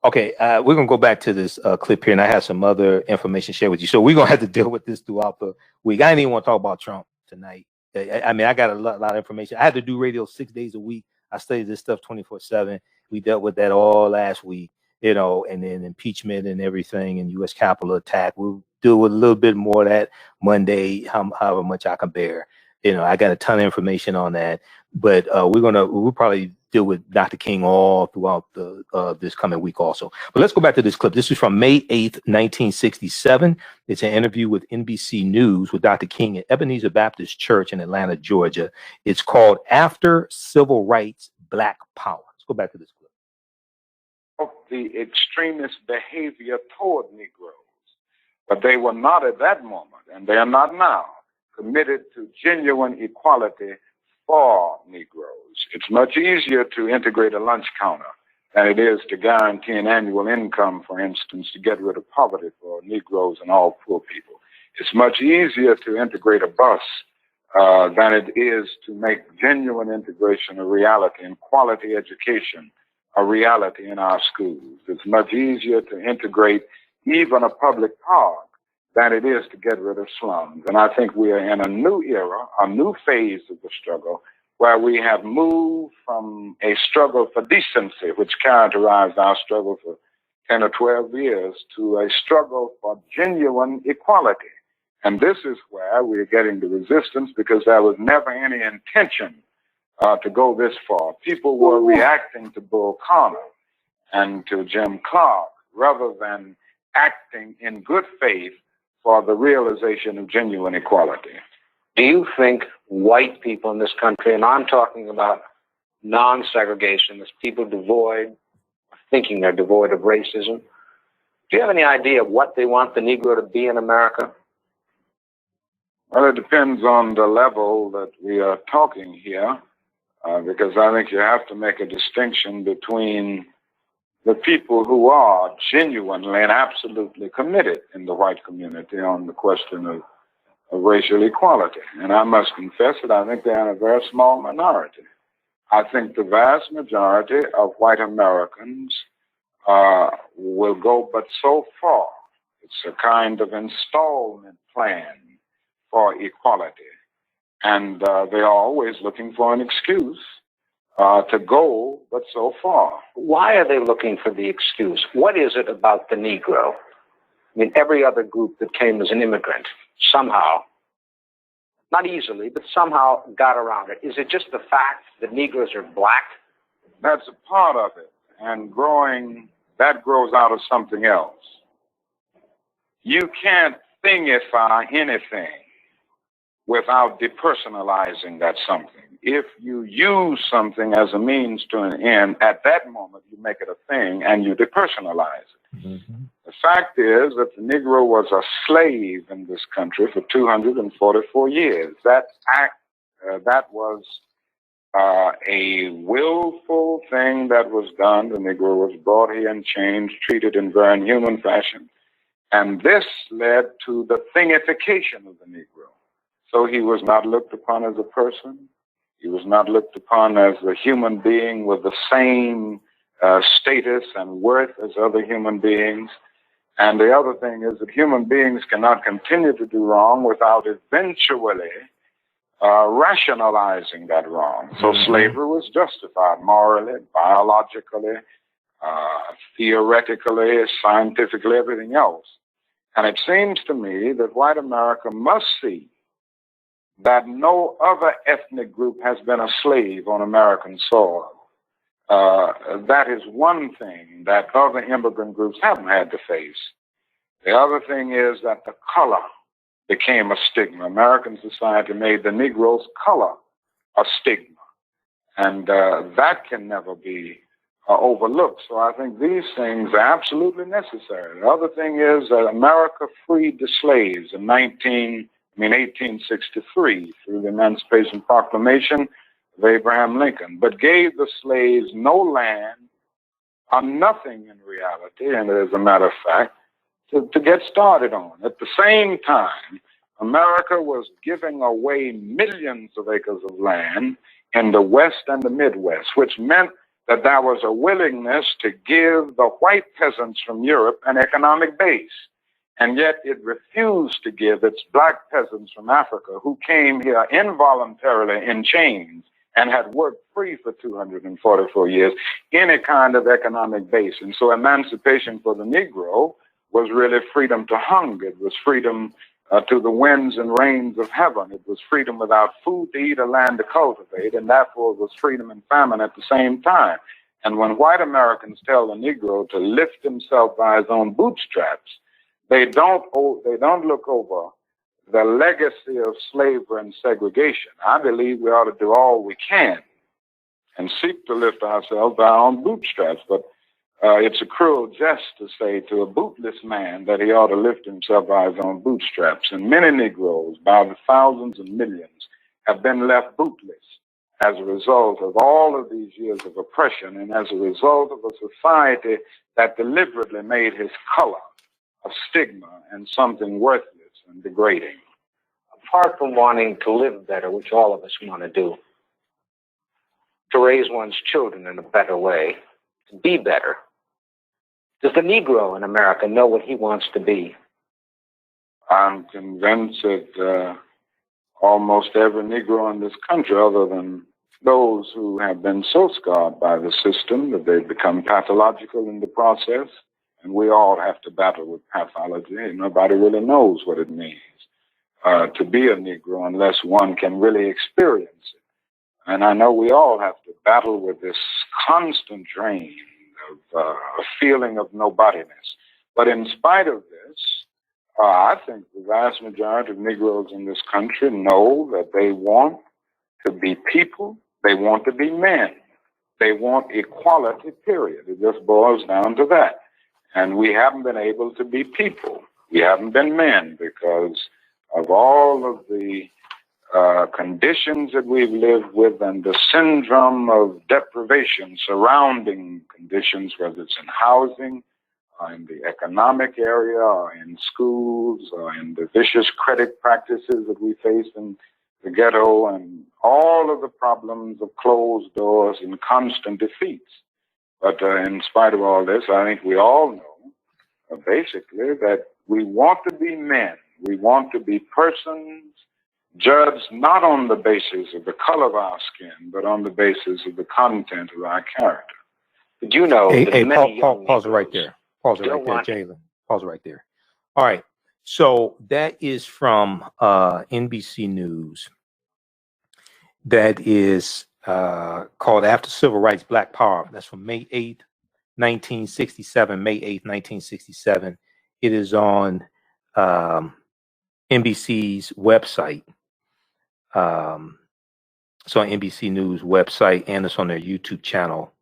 Okay, we're going to go back to this clip here, and I have some other information to share with you. So we're going to have to deal with this throughout the week. I didn't even want to talk about Trump tonight. I mean, I got a lot of information. I had to do radio 6 days a week. I studied this stuff 24/7. We dealt with that all last week, you know, and then impeachment and everything and U.S. Capitol attack. We'll deal with a little bit more of that Monday, however much I can bear. You know, I got a ton of information on that, but we'll probably deal with Dr. King all throughout the this coming week also. But let's go back to this clip. This is from May 8th, 1967. It's an interview with NBC News with Dr. King at Ebenezer Baptist Church in Atlanta, Georgia. It's called After Civil Rights, Black Power. Let's go back to this clip. Of the extremist behavior toward Negroes, but they were not at that moment, and they are not now, committed to genuine equality for Negroes. It's much easier to integrate a lunch counter than it is to guarantee an annual income, for instance, to get rid of poverty for Negroes and all poor people. It's much easier to integrate a bus than it is to make genuine integration a reality and quality education a reality in our schools. It's much easier to integrate even a public park than it is to get rid of slums. And I think we are in a new era, a new phase of the struggle, where we have moved from a struggle for decency, which characterized our struggle for 10 or 12 years, to a struggle for genuine equality. And this is where we're getting the resistance, because there was never any intention to go this far. People were reacting to Bull Connor and to Jim Clark rather than acting in good faith for the realization of genuine equality. Do you think white people in this country, and I'm talking about non-segregationists, people thinking they're devoid of racism, do you have any idea what they want the Negro to be in America? Well, it depends on the level that we are talking here, because I think you have to make a distinction between the people who are genuinely and absolutely committed in the white community on the question of racial equality. And I must confess that I think they're in a very small minority. I think the vast majority of white Americans will go but so far. It's a kind of installment plan for equality. And they are always looking for an excuse to go but so far. Why are they looking for the excuse? What is it about the Negro? I mean, every other group that came as an immigrant somehow, not easily, but somehow got around it. Is it just the fact that Negroes are black? That's a part of it. And that grows out of something else. You can't thingify anything without depersonalizing that something. If you use something as a means to an end, at that moment you make it a thing and you depersonalize it. Mm-hmm. The fact is that the Negro was a slave in this country for 244 years. That was a willful thing that was done. The Negro was brought here and changed, treated in very inhuman fashion. And this led to the thingification of the Negro. So he was not looked upon as a person. He was not looked upon as a human being with the same status and worth as other human beings. And the other thing is that human beings cannot continue to do wrong without eventually rationalizing that wrong. So slavery was justified morally, biologically, theoretically, scientifically, everything else. And it seems to me that white America must see that no other ethnic group has been a slave on American soil. That is one thing that other immigrant groups haven't had to face. The other thing is that the color became a stigma. American society made the Negro's color a stigma. And that can never be overlooked. So I think these things are absolutely necessary. The other thing is that America freed the slaves in 1863 through the Emancipation Proclamation of Abraham Lincoln, but gave the slaves no land or nothing in reality, and as a matter of fact, to get started on. At the same time, America was giving away millions of acres of land in the West and the Midwest, which meant that there was a willingness to give the white peasants from Europe an economic base. And yet it refused to give its black peasants from Africa, who came here involuntarily in chains and had worked free for 244 years, any kind of economic base. And so emancipation for the Negro was really freedom to hunger. It was freedom to the winds and rains of heaven. It was freedom without food to eat or land to cultivate, and therefore it was freedom and famine at the same time. And when white Americans tell the Negro to lift himself by his own bootstraps, they don't look over the legacy of slavery and segregation. I believe we ought to do all we can and seek to lift ourselves by our own bootstraps, but it's a cruel jest to say to a bootless man that he ought to lift himself by his own bootstraps. And many Negroes, by the thousands and millions, have been left bootless as a result of all of these years of oppression and as a result of a society that deliberately made his color a stigma and something worthless and degrading. Apart from wanting to live better, which all of us want to do, to raise one's children in a better way, to be better, does the Negro in America know what he wants to be? I'm convinced that almost every Negro in this country, other than those who have been so scarred by the system that they've become pathological in the process, and we all have to battle with pathology, and nobody really knows what it means to be a Negro unless one can really experience it. And I know we all have to battle with this constant drain of a feeling of nobodiness. But in spite of this, I think the vast majority of Negroes in this country know that they want to be people, they want to be men, they want equality, period. It just boils down to that. And we haven't been able to be people. We haven't been men because of all of the conditions that we've lived with and the syndrome of deprivation surrounding conditions, whether it's in housing, or in the economic area, or in schools, or in the vicious credit practices that we face in the ghetto, and all of the problems of closed doors and constant defeats. But in spite of all this, I think we all know, basically, that we want to be men. We want to be persons judged not on the basis of the color of our skin, but on the basis of the content of our character. Did you know pause it right there. Pause it right there, Jalen. Pause it right there. All right. So that is from NBC News. That is called After Civil Rights, Black Power. That's from May 8th, 1967, May 8th, 1967. It is on NBC's website. It's on NBC News website, and it's on their YouTube channel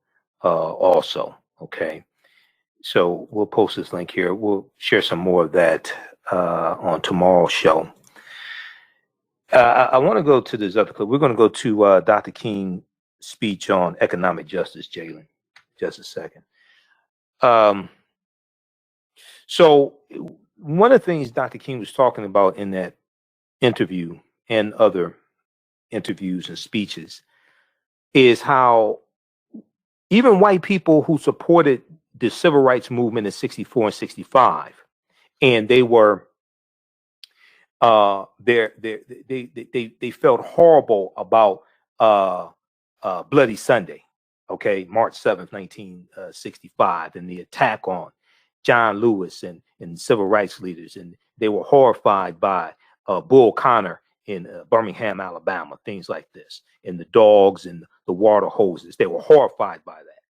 also. Okay. So we'll post this link here. We'll share some more of that on tomorrow's show. I want to go to this other clip. We're going to go to Dr. King's speech on economic justice, Jalen. Just a second. So one of the things Dr. King was talking about in that interview and other interviews and speeches is how even white people who supported the civil rights movement in 64 and 65, and they were they felt horrible about Bloody Sunday, okay, March 7th, 1965, and the attack on John Lewis and civil rights leaders, and they were horrified by Bull Connor in Birmingham, Alabama, things like this, and the dogs and the water hoses. They were horrified by that.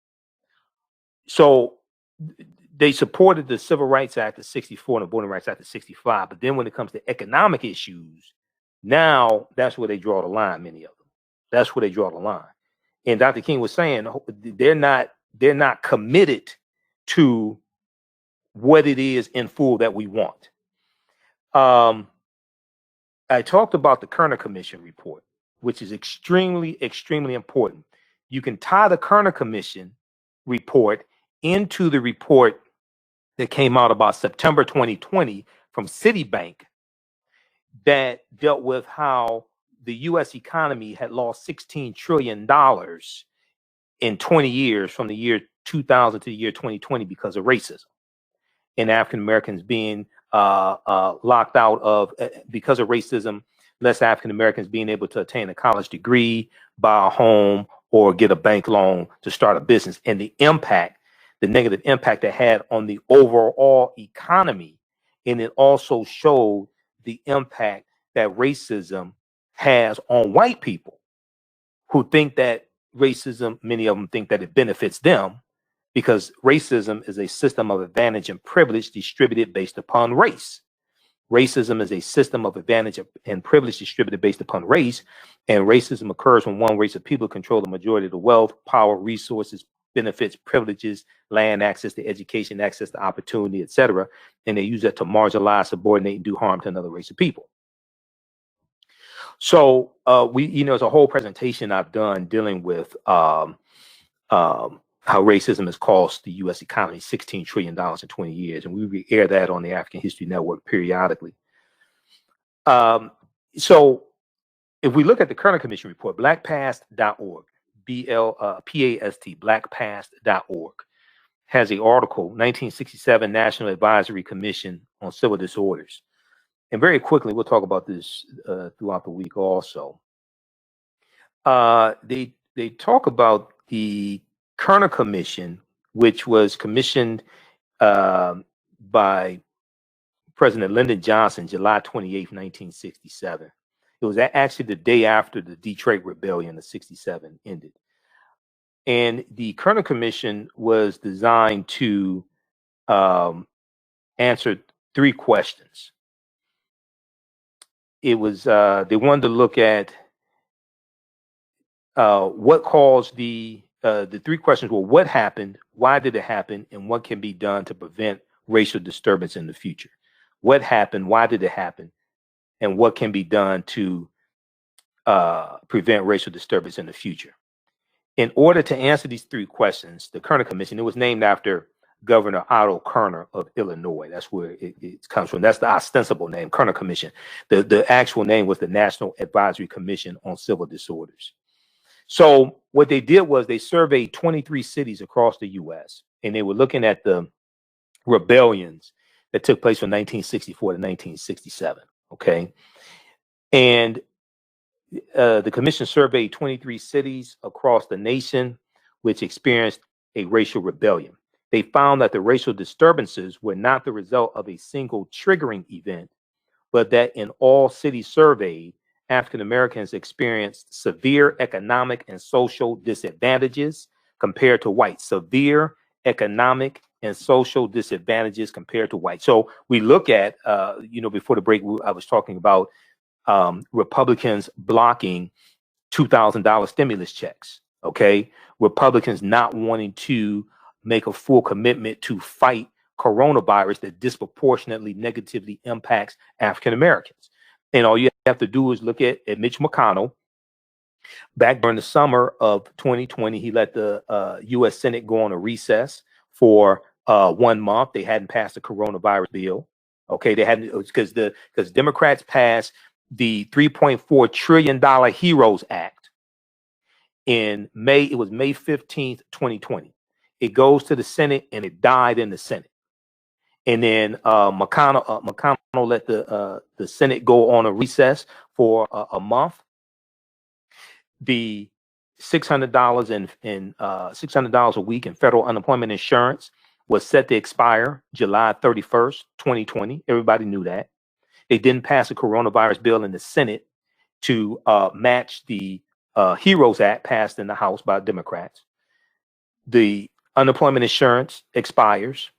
So they supported the Civil Rights Act of 64 and the Voting Rights Act of 65. But then when it comes to economic issues, now that's where they draw the line, many of them. That's where they draw the line. And Dr. King was saying they're not committed to what it is in full that we want. I talked about the Kerner Commission report, which is extremely, extremely important. You can tie the Kerner Commission report into the report that came out about September 2020 from Citibank that dealt with how the U.S. economy had lost $16 trillion in 20 years from the year 2000 to the year 2020 because of racism and African Americans being locked out of, because of racism, less African Americans being able to attain a college degree, buy a home, or get a bank loan to start a business, and the impact, the negative impact it had on the overall economy. And it also showed the impact that racism has on white people who think that racism, many of them think that it benefits them, because racism is a system of advantage and privilege distributed based upon race. Racism is a system of advantage and privilege distributed based upon race, and racism occurs when one race of people control the majority of the wealth, power, resources, benefits, privileges, land, access to education, access to opportunity, etc., and they use that to marginalize, subordinate, and do harm to another race of people. So there's a whole presentation I've done dealing with how racism has cost the U.S. economy $16 trillion in 20 years. And we air that on the African History Network periodically. So if we look at the Kerner Commission report, blackpast.org, B-L-P-A-S-T, blackpast.org, has an article, 1967 National Advisory Commission on Civil Disorders. And very quickly, we'll talk about this throughout the week also. They talk about the Kerner Commission, which was commissioned by President Lyndon Johnson, July 28, 1967. It was actually the day after the Detroit Rebellion of 67 ended. And the Kerner Commission was designed to answer three questions. It was, they wanted to look at what caused the three questions were: what happened, why did it happen, and what can be done to prevent racial disturbance in the future. What happened, why did it happen, and what can be done to prevent racial disturbance in the future. In order to answer these three questions, the Kerner Commission, it was named after Governor Otto Kerner of Illinois. That's where it comes from. That's the ostensible name, Kerner Commission. The actual name was the National Advisory Commission on Civil Disorders. So what they did was they surveyed 23 cities across the U.S., and they were looking at the rebellions that took place from 1964 to 1967. Okay. And the commission surveyed 23 cities across the nation which experienced a racial rebellion. They found that the racial disturbances were not the result of a single triggering event, but that in all cities surveyed, African Americans experienced severe economic and social disadvantages compared to whites. Severe economic and social disadvantages compared to whites. So we look at, before the break, I was talking about Republicans blocking $2,000 stimulus checks. Okay, Republicans not wanting to make a full commitment to fight coronavirus that disproportionately negatively impacts African Americans. And all you have to do is look at Mitch McConnell. Back during the summer of 2020, he let the U.S. Senate go on a recess for 1 month. They hadn't passed the coronavirus bill. Okay, they had because Democrats passed the $3.4 trillion Heroes Act in May. It was May 15th, 2020. It goes to the Senate and it died in the Senate. And then McConnell let the Senate go on a recess for a month. The $600 and $600 a week in federal unemployment insurance was set to expire July 31st, 2020. Everybody knew that. They didn't pass a coronavirus bill in the Senate to match the HEROES Act passed in the House by Democrats. The unemployment insurance expires.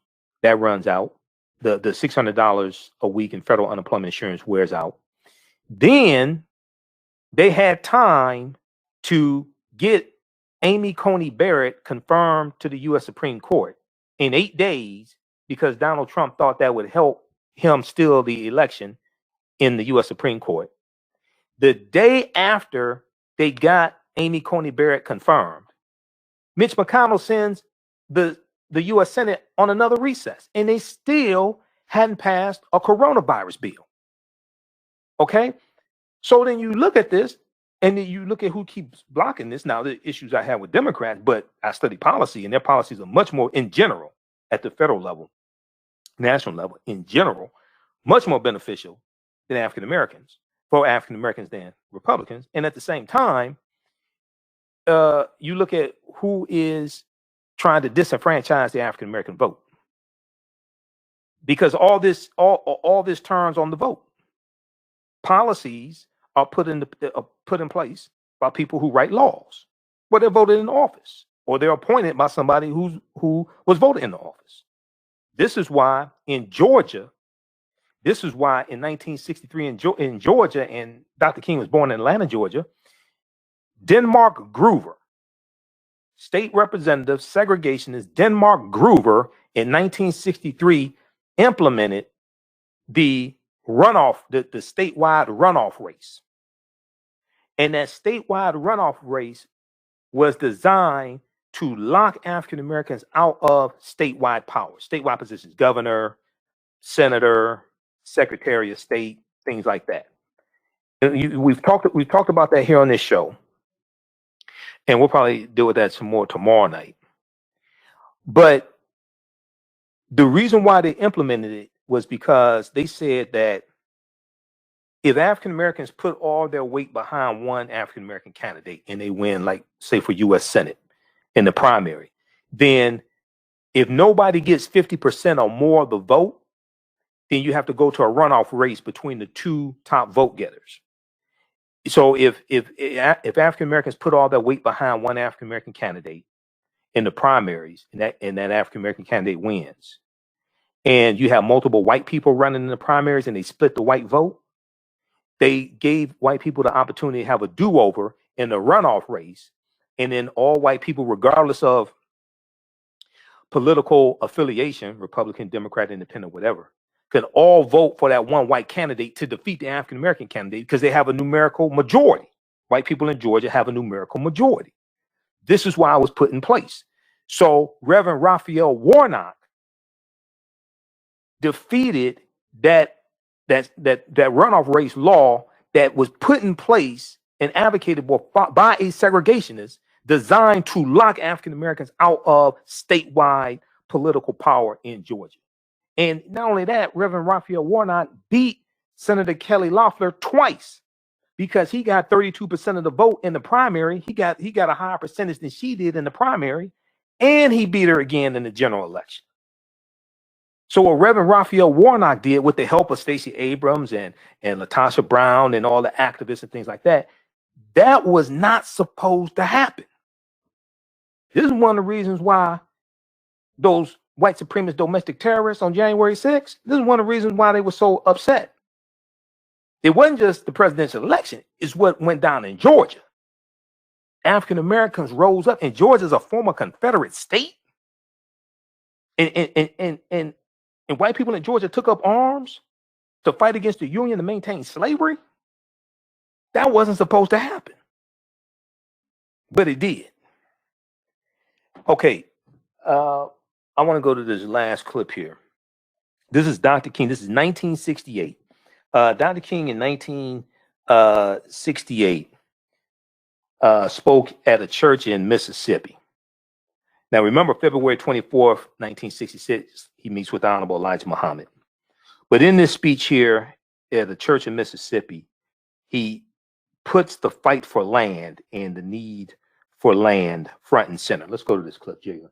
That runs out. The $600 a week in federal unemployment insurance wears out. Then they had time to get Amy Coney Barrett confirmed to the U.S. Supreme Court in 8 days because Donald Trump thought that would help him steal the election in the U.S. Supreme Court. The day after they got Amy Coney Barrett confirmed, Mitch McConnell sends the U.S. Senate on another recess, and they still hadn't passed a coronavirus bill. Okay? So then you look at this, and then you look at who keeps blocking this. Now, the issues I have with Democrats, but I study policy, and their policies are much more, in general, at the federal level, national level, in general, much more beneficial than African Americans, for African Americans than Republicans. And at the same time, you look at who is trying to disenfranchise the African American vote, because all this turns on the vote. Policies are put in place by people who write laws, but they're voted in office, or they're appointed by somebody who was voted in the office. This is why in Georgia, this is why in 1963 in Georgia, and Dr. King was born in Atlanta, Georgia, Denmark Groover, state representative, segregationist Denmark Groover in 1963 implemented the runoff, the statewide runoff race. And that statewide runoff race was designed to lock African Americans out of statewide power, statewide positions, governor, senator, secretary of state, things like that. We've talked about that here on this show, and we'll probably deal with that some more tomorrow night. But the reason why they implemented it was because they said that if African Americans put all their weight behind one African American candidate and they win, like say for U.S. Senate in the primary, then if nobody gets 50% or more of the vote, then you have to go to a runoff race between the two top vote getters. So if African Americans put all their weight behind one African American candidate in the primaries, and that African American candidate wins, and you have multiple white people running in the primaries and they split the white vote, they gave white people the opportunity to have a do-over in the runoff race, and then all white people, regardless of political affiliation, Republican, Democrat, Independent, whatever, can all vote for that one white candidate to defeat the African American candidate because they have a numerical majority. White people in Georgia have a numerical majority. This is why it was put in place. So Reverend Raphael Warnock defeated that runoff race law that was put in place and advocated for by a segregationist designed to lock African Americans out of statewide political power in Georgia. And not only that, Reverend Raphael Warnock beat Senator Kelly Loeffler twice because he got 32% of the vote in the primary. He got a higher percentage than she did in the primary, and he beat her again in the general election. So what Reverend Raphael Warnock did with the help of Stacey Abrams and Latasha Brown and all the activists and things like that, that was not supposed to happen. This is one of the reasons why those white supremacist domestic terrorists on January 6th, this is one of the reasons why they were so upset. It wasn't just the presidential election, it's what went down in Georgia. African Americans rose up, and Georgia is a former Confederate state. And white people in Georgia took up arms to fight against the Union to maintain slavery. That wasn't supposed to happen, but it did. Okay, I want to go to this last clip here. This is Dr. King. This is 1968. Dr. King in 1968 spoke at a church in Mississippi. Now, remember, February 24th, 1966, he meets with Honorable Elijah Muhammad. But in this speech here at the church in Mississippi, he puts the fight for land and the need for land front and center. Let's go to this clip, Jalen.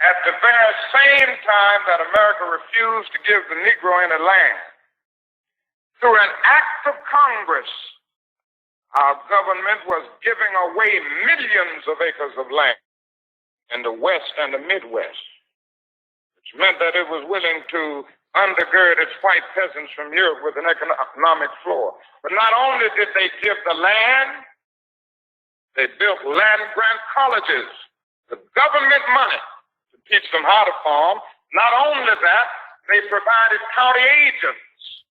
At the very same time that America refused to give the Negro any land, through an act of Congress, our government was giving away millions of acres of land in the West and the Midwest, which meant that it was willing to undergird its white peasants from Europe with an economic floor. But not only did they give the land, they built land-grant colleges with government money to teach them how to farm. Not only that, they provided county agents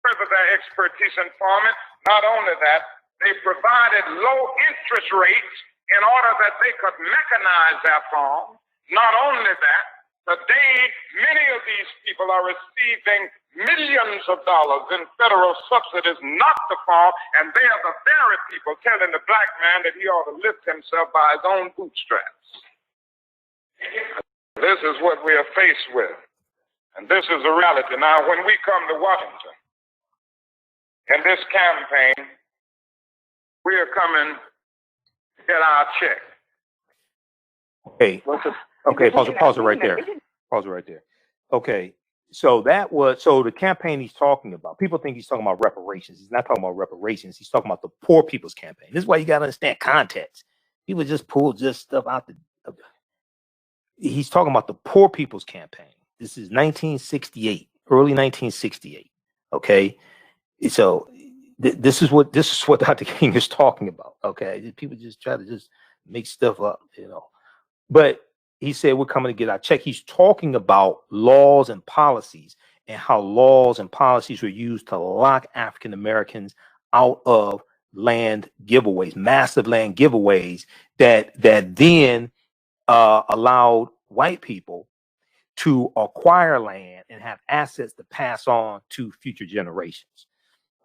for their expertise in farming. Not only that, they provided low interest rates in order that they could mechanize their farm. Not only that, today many of these people are receiving millions of dollars in federal subsidies not to farm, and they are the very people telling the black man that he ought to lift himself by his own bootstraps. This is what we are faced with, and this is a reality. Now, when we come to Washington in this campaign, we are coming to get our check. Okay. Okay. Pause it right there. Pause it right there. Okay. So the campaign he's talking about. People think he's talking about reparations. He's not talking about reparations. He's talking about the poor people's campaign. This is why you got to understand context. People just pull just stuff out he's talking about the poor people's campaign. This is 1968, early 1968. Okay. So this is what Dr. King is talking about. Okay. People just try to just make stuff up, But he said we're coming to get our check. He's talking about laws and policies and how laws and policies were used to lock African Americans out of land giveaways, massive land giveaways that then allowed white people to acquire land and have assets to pass on to future generations.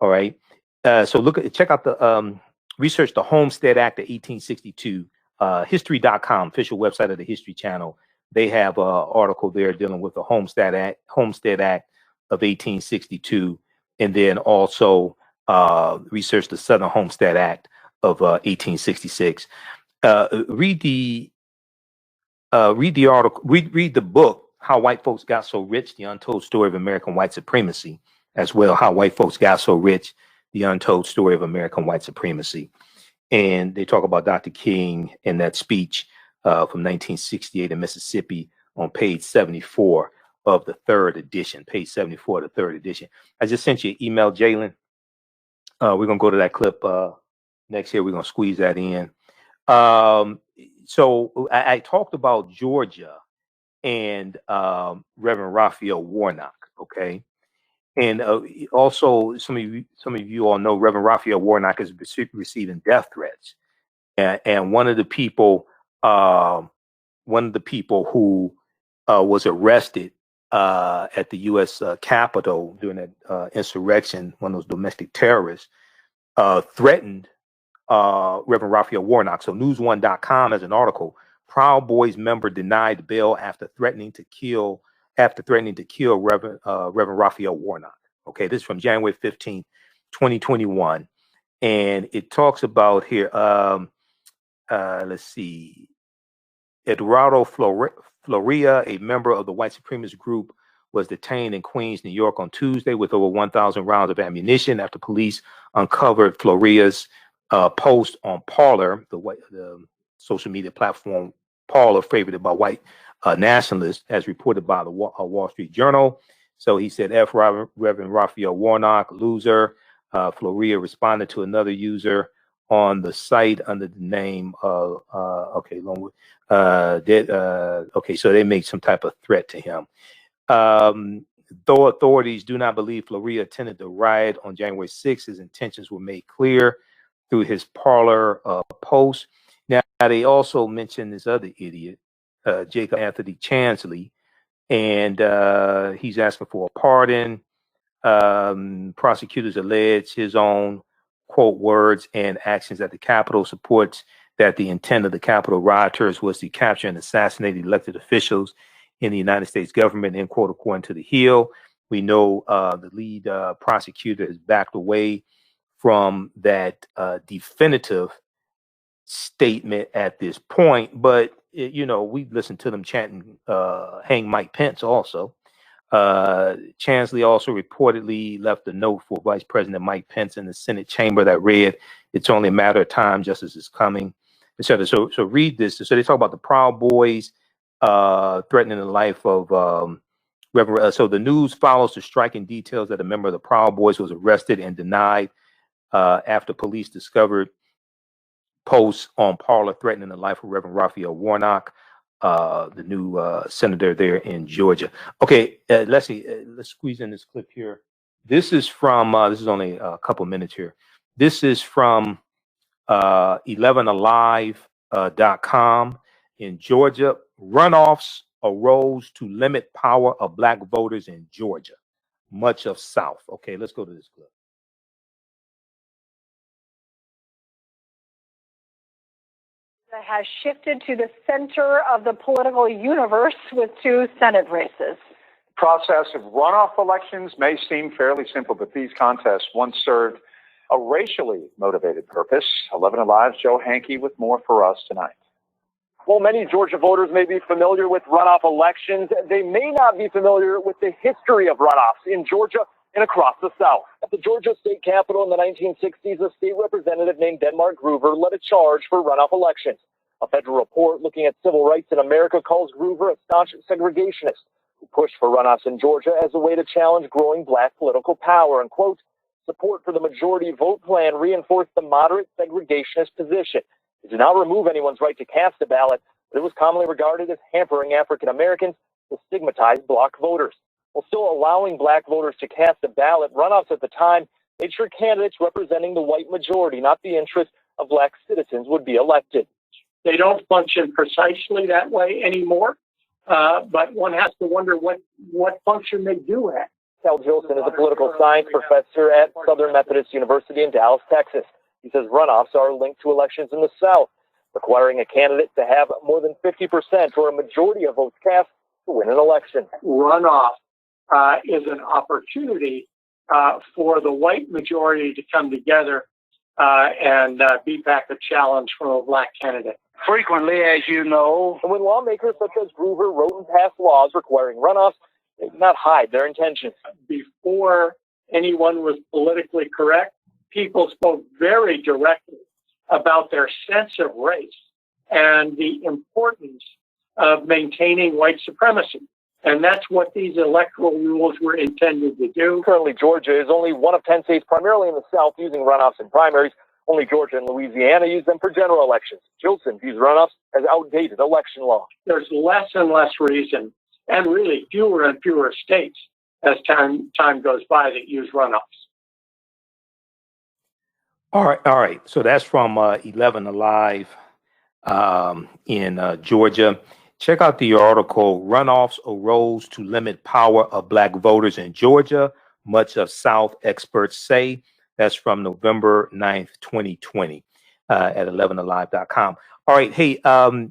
All right. So check out the research the Homestead Act of 1862. History.com, official website of the History Channel. They have an article there dealing with the Homestead Act of 1862, and then also research the Southern Homestead Act of 1866. Read the article. Read the book, How White Folks Got So Rich: The Untold Story of American White Supremacy, as well. How White Folks Got So Rich: The Untold Story of American White Supremacy. And they talk about Dr. King in that speech from 1968 in Mississippi on page 74 of the third edition. Page 74 of the third edition. I just sent you an email, Jalen. We're going to go to that clip next year. We're going to squeeze that in. So I talked about Georgia and Reverend Raphael Warnock, okay? And also, some of you all know Reverend Raphael Warnock is receiving death threats, and one of the people who was arrested at the U.S. Capitol during that insurrection, one of those domestic terrorists, threatened Reverend Raphael Warnock. So News1.com has an article: Proud Boys member denied bail after threatening to kill Reverend Raphael Warnock. Okay, this is from January 15th, 2021. And it talks about here, let's see, Eduardo Floria, a member of the white supremacist group, was detained in Queens, New York on Tuesday with over 1,000 rounds of ammunition after police uncovered Floria's post on Parler, the social media platform Parler, favored by white nationalists, as reported by the Wall Street Journal. So he said, F. Reverend Raphael Warnock, loser. Floria responded to another user on the site under the name of, so they made some type of threat to him. Though authorities do not believe Floria attended the riot on January 6th, his intentions were made clear through his Parler post. Now, they also mentioned this other idiot, Jacob Anthony Chansley, and he's asking for a pardon. Prosecutors allege his own, quote, words and actions at the Capitol supports that the intent of the Capitol rioters was to capture and assassinate elected officials in the United States government, end quote, according to The Hill. We know the lead prosecutor has backed away from that definitive statement at this point, but we've listened to them chanting hang Mike Pence also. Chansley also reportedly left a note for Vice President Mike Pence in the Senate chamber that read, "It's only a matter of time, justice is coming," etc. So read this. So they talk about the Proud Boys threatening the life of Reverend. So the news follows the striking details that a member of the Proud Boys was arrested and denied after police discovered posts on Parler threatening the life of Reverend Raphael Warnock, the new senator there in Georgia. Okay, let's see. Let's squeeze in this clip here. This is from, this is only a couple minutes here. This is from 11alive.com in Georgia. Runoffs arose to limit power of black voters in Georgia, much of South. Okay, let's go to this clip. Has shifted to the center of the political universe with 2 Senate races. The process of runoff elections may seem fairly simple, but these contests once served a racially motivated purpose. 11 Alive's Joe Hankey with more for us tonight. While many Georgia voters may be familiar with runoff elections, they may not be familiar with the history of runoffs in Georgia and across the South. At the Georgia state capitol in the 1960s, a state representative named Denmark Groover led a charge for runoff elections. A federal report looking at civil rights in America calls Groover a staunch segregationist who pushed for runoffs in Georgia as a way to challenge growing black political power. And, quote, support for the majority vote plan reinforced the moderate segregationist position. It did not remove anyone's right to cast a ballot, but it was commonly regarded as hampering African Americans to stigmatize bloc voters. While still allowing black voters to cast a ballot, runoffs at the time made sure candidates representing the white majority, not the interests of black citizens, would be elected. They don't function precisely that way anymore, but one has to wonder what function they do have. Cal Jolson is a political science professor at Southern Methodist University in Dallas, Texas. He says runoffs are linked to elections in the South, requiring a candidate to have more than 50% or a majority of votes cast to win an election. Runoff is an opportunity for the white majority to come together and beat back a challenge from a black candidate. Frequently, as you know, and when lawmakers such as Groover wrote and passed laws requiring runoffs, they did not hide their intentions. Before anyone was politically correct, people spoke very directly about their sense of race and the importance of maintaining white supremacy. And that's what these electoral rules were intended to do. Currently, Georgia is only one of 10 states, primarily in the South, using runoffs in primaries. Only Georgia and Louisiana use them for general elections. Jilson views runoffs as outdated election law. There's less and less reason, and really fewer and fewer states as time goes by that use runoffs. All right. So that's from 11 Alive in Georgia. Check out the article, Runoffs Arose to Limit Power of Black Voters in Georgia, Much of South Experts Say. That's from November 9th, 2020 at 11alive.com. All right. Hey,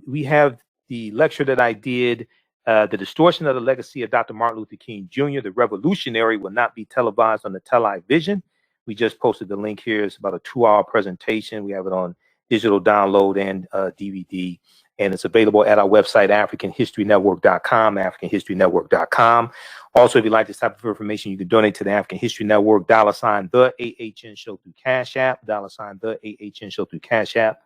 we have the lecture that I did, The Distortion of the Legacy of Dr. Martin Luther King Jr., the Revolutionary, will not be televised on the television. We just posted the link here. It's about a 2-hour presentation. We have it on digital download and DVD. And it's available at our website, AfricanHistoryNetwork.com, AfricanHistoryNetwork.com. Also, if you like this type of information, you can donate to the African History Network, $ the AHN Show through Cash App, $ the AHN Show through Cash App,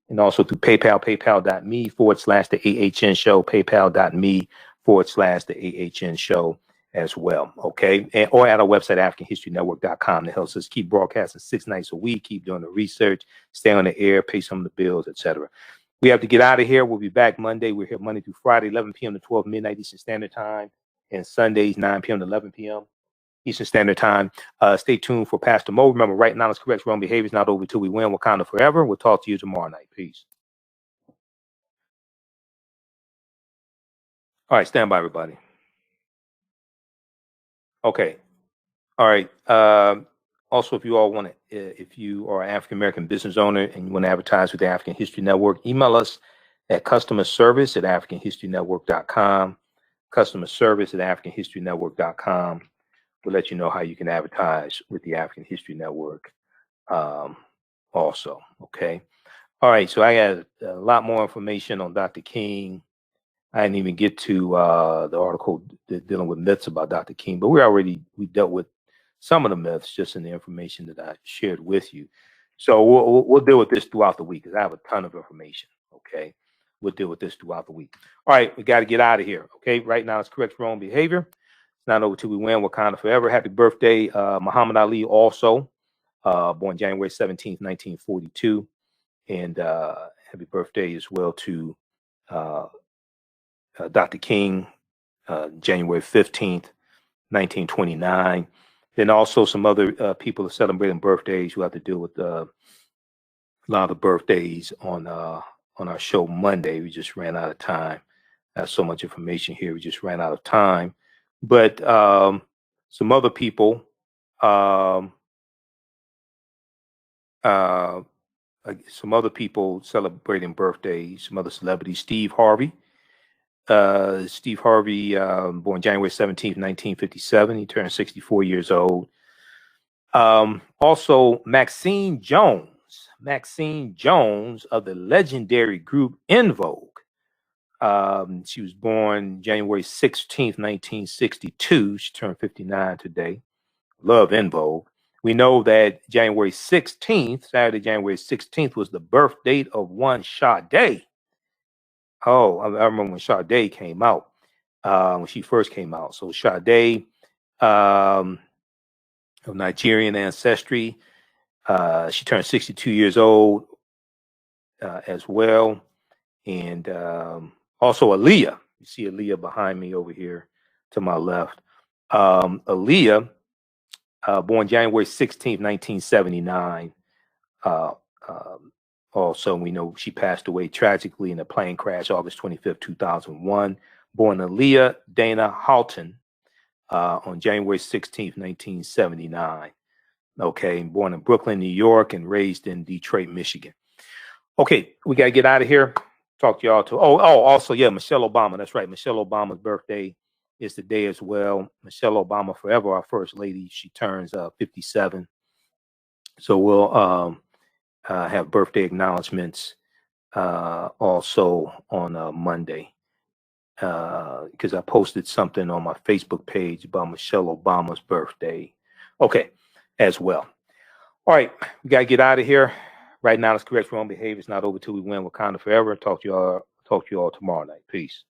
and also through PayPal, paypal.me/the AHN Show, paypal.me/the AHN Show as well. Okay. Or at our website, AfricanHistoryNetwork.com. That helps us keep broadcasting 6 nights a week, keep doing the research, stay on the air, pay some of the bills, etc. We have to get out of here. We'll be back Monday. We're here Monday through Friday, 11 p.m. to 12 midnight Eastern Standard Time, and Sundays, 9 p.m. to 11 p.m. Eastern Standard Time. Stay tuned for Pastor Mo. Remember, right now, it's correct. Wrong behavior is not over till we win. Wakanda forever. We'll talk to you tomorrow night. Peace. All right, stand by, everybody. Okay. All right. Also, if you all want to, if you are an African American business owner and you want to advertise with the African History Network, email us at customerservice@africanhistorynetwork.com. Customerservice@africanhistorynetwork.com. We'll let you know how you can advertise with the African History Network. Also, okay. All right. So I got a lot more information on Dr. King. I didn't even get to the article dealing with myths about Dr. King, but we dealt with some of the myths just in the information that I shared with you. So we'll deal with this throughout the week because I have a ton of information. Okay, we'll deal with this throughout the week. All right, we got to get out of here. Okay, right now it's correct wrong behavior. It's not over till we win. Wakanda forever. Happy birthday, Muhammad Ali. Also born January 17th, 1942, and happy birthday as well to Dr. King, January 15th, 1929. Then also some other people are celebrating birthdays. We'll have to deal with a lot of the birthdays on our show Monday. We just ran out of time. There's so much information here. We just ran out of time. But some other people, celebrating birthdays, some other celebrities. Steve Harvey, born January 17th, 1957. He turned 64 years old. Also, Maxine Jones of the legendary group En Vogue. She was born January 16th, 1962. She turned 59 today. Love En Vogue. We know that Saturday, January 16th, was the birth date of one Sade. Oh, I remember when Sade came out, when she first came out. So Sade, of Nigerian ancestry, she turned 62 years old as well. And also Aaliyah. You see Aaliyah behind me over here to my left. Aaliyah, born January 16th, 1979. Also, we know she passed away tragically in a plane crash August 25th, 2001. Born Aaliyah Dana Houghton on January 16th, 1979. Okay, born in Brooklyn, New York, and raised in Detroit, Michigan. Okay, we got to get out of here. Talk to y'all too. Also, yeah, Michelle Obama. That's right. Michelle Obama's birthday is today as well. Michelle Obama, forever our first lady. She turns 57. So we'll have birthday acknowledgments also on Monday because I posted something on my Facebook page about Michelle Obama's birthday. Okay, as well. All right, we got to get out of here. Right now, it's correct wrong behavior. It's not over till we win. Wakanda forever. Talk to you all tomorrow night. Peace.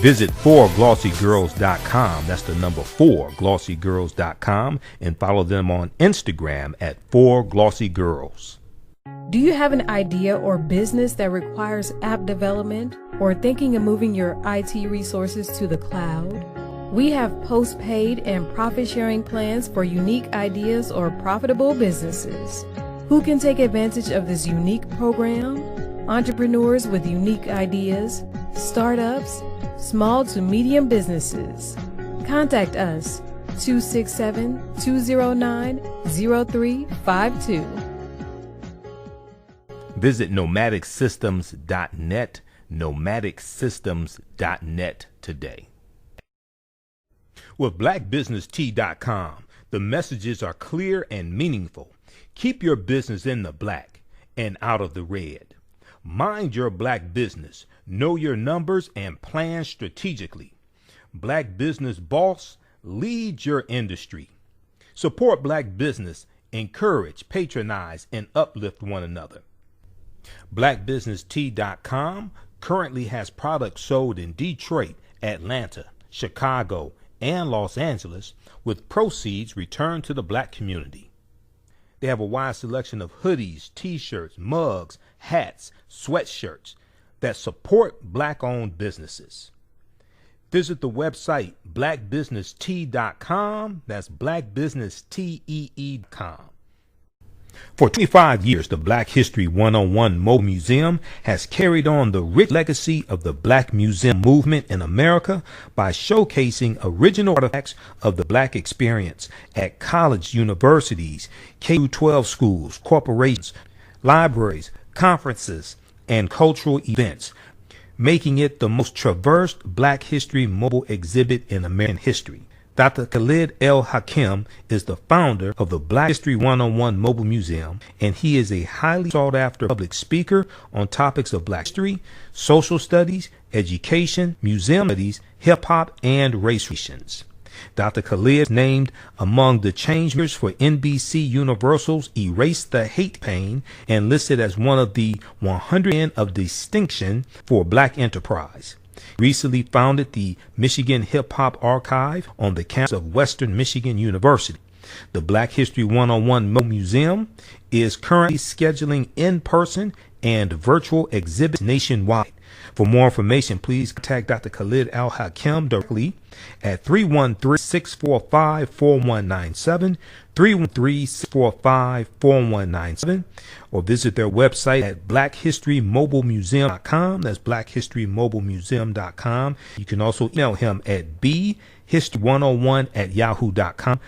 Visit 4glossygirls.com. That's the number 4glossygirls.com, and follow them on Instagram at 4glossygirls. Do you have an idea or business that requires app development or thinking of moving your IT resources to the cloud? We have postpaid and profit-sharing plans for unique ideas or profitable businesses. Who can take advantage of this unique program? Entrepreneurs with unique ideas, startups, small to medium businesses. Contact us 267-209-0352. Visit nomadicsystems.net, nomadicsystems.net today. With blackbusinesstee.com, the messages are clear and meaningful. Keep your business in the black and out of the red. Mind your black business, know your numbers, and plan strategically. Black Business Boss, lead your industry. Support black business, encourage, patronize, and uplift one another. BlackBusinessTea.com currently has products sold in Detroit, Atlanta, Chicago, and Los Angeles, with proceeds returned to the black community. They have a wide selection of hoodies, t-shirts, mugs, hats, sweatshirts that support black-owned businesses. Visit the website blackbusinesstee.com. That's blackbusinesstee.com. For 25 years, the Black History 101 Mobile Museum has carried on the rich legacy of the Black Museum movement in America by showcasing original artifacts of the Black experience at colleges, universities, K-12 schools, corporations, libraries, conferences, and cultural events, making it the most traversed Black History mobile exhibit in American history. Dr. Khalid El Hakim is the founder of the Black History 101 Mobile Museum, and he is a highly sought-after public speaker on topics of Black history, social studies, education, museum studies, hip-hop, and race relations. Dr. Khalid is named among the changemakers for NBC Universal's Erase the Hate Pain and listed as one of the 100 men of distinction for Black enterprise. Recently founded the Michigan Hip Hop Archive on the campus of Western Michigan University. The Black History 101 Museum is currently scheduling in-person and virtual exhibits nationwide. For more information, please contact Dr. Khalid Al Hakim directly at 313-645-4197, 313-645-4197, or visit their website at blackhistorymobilemuseum.com. That's blackhistorymobilemuseum.com. You can also email him at bhistory101@yahoo.com.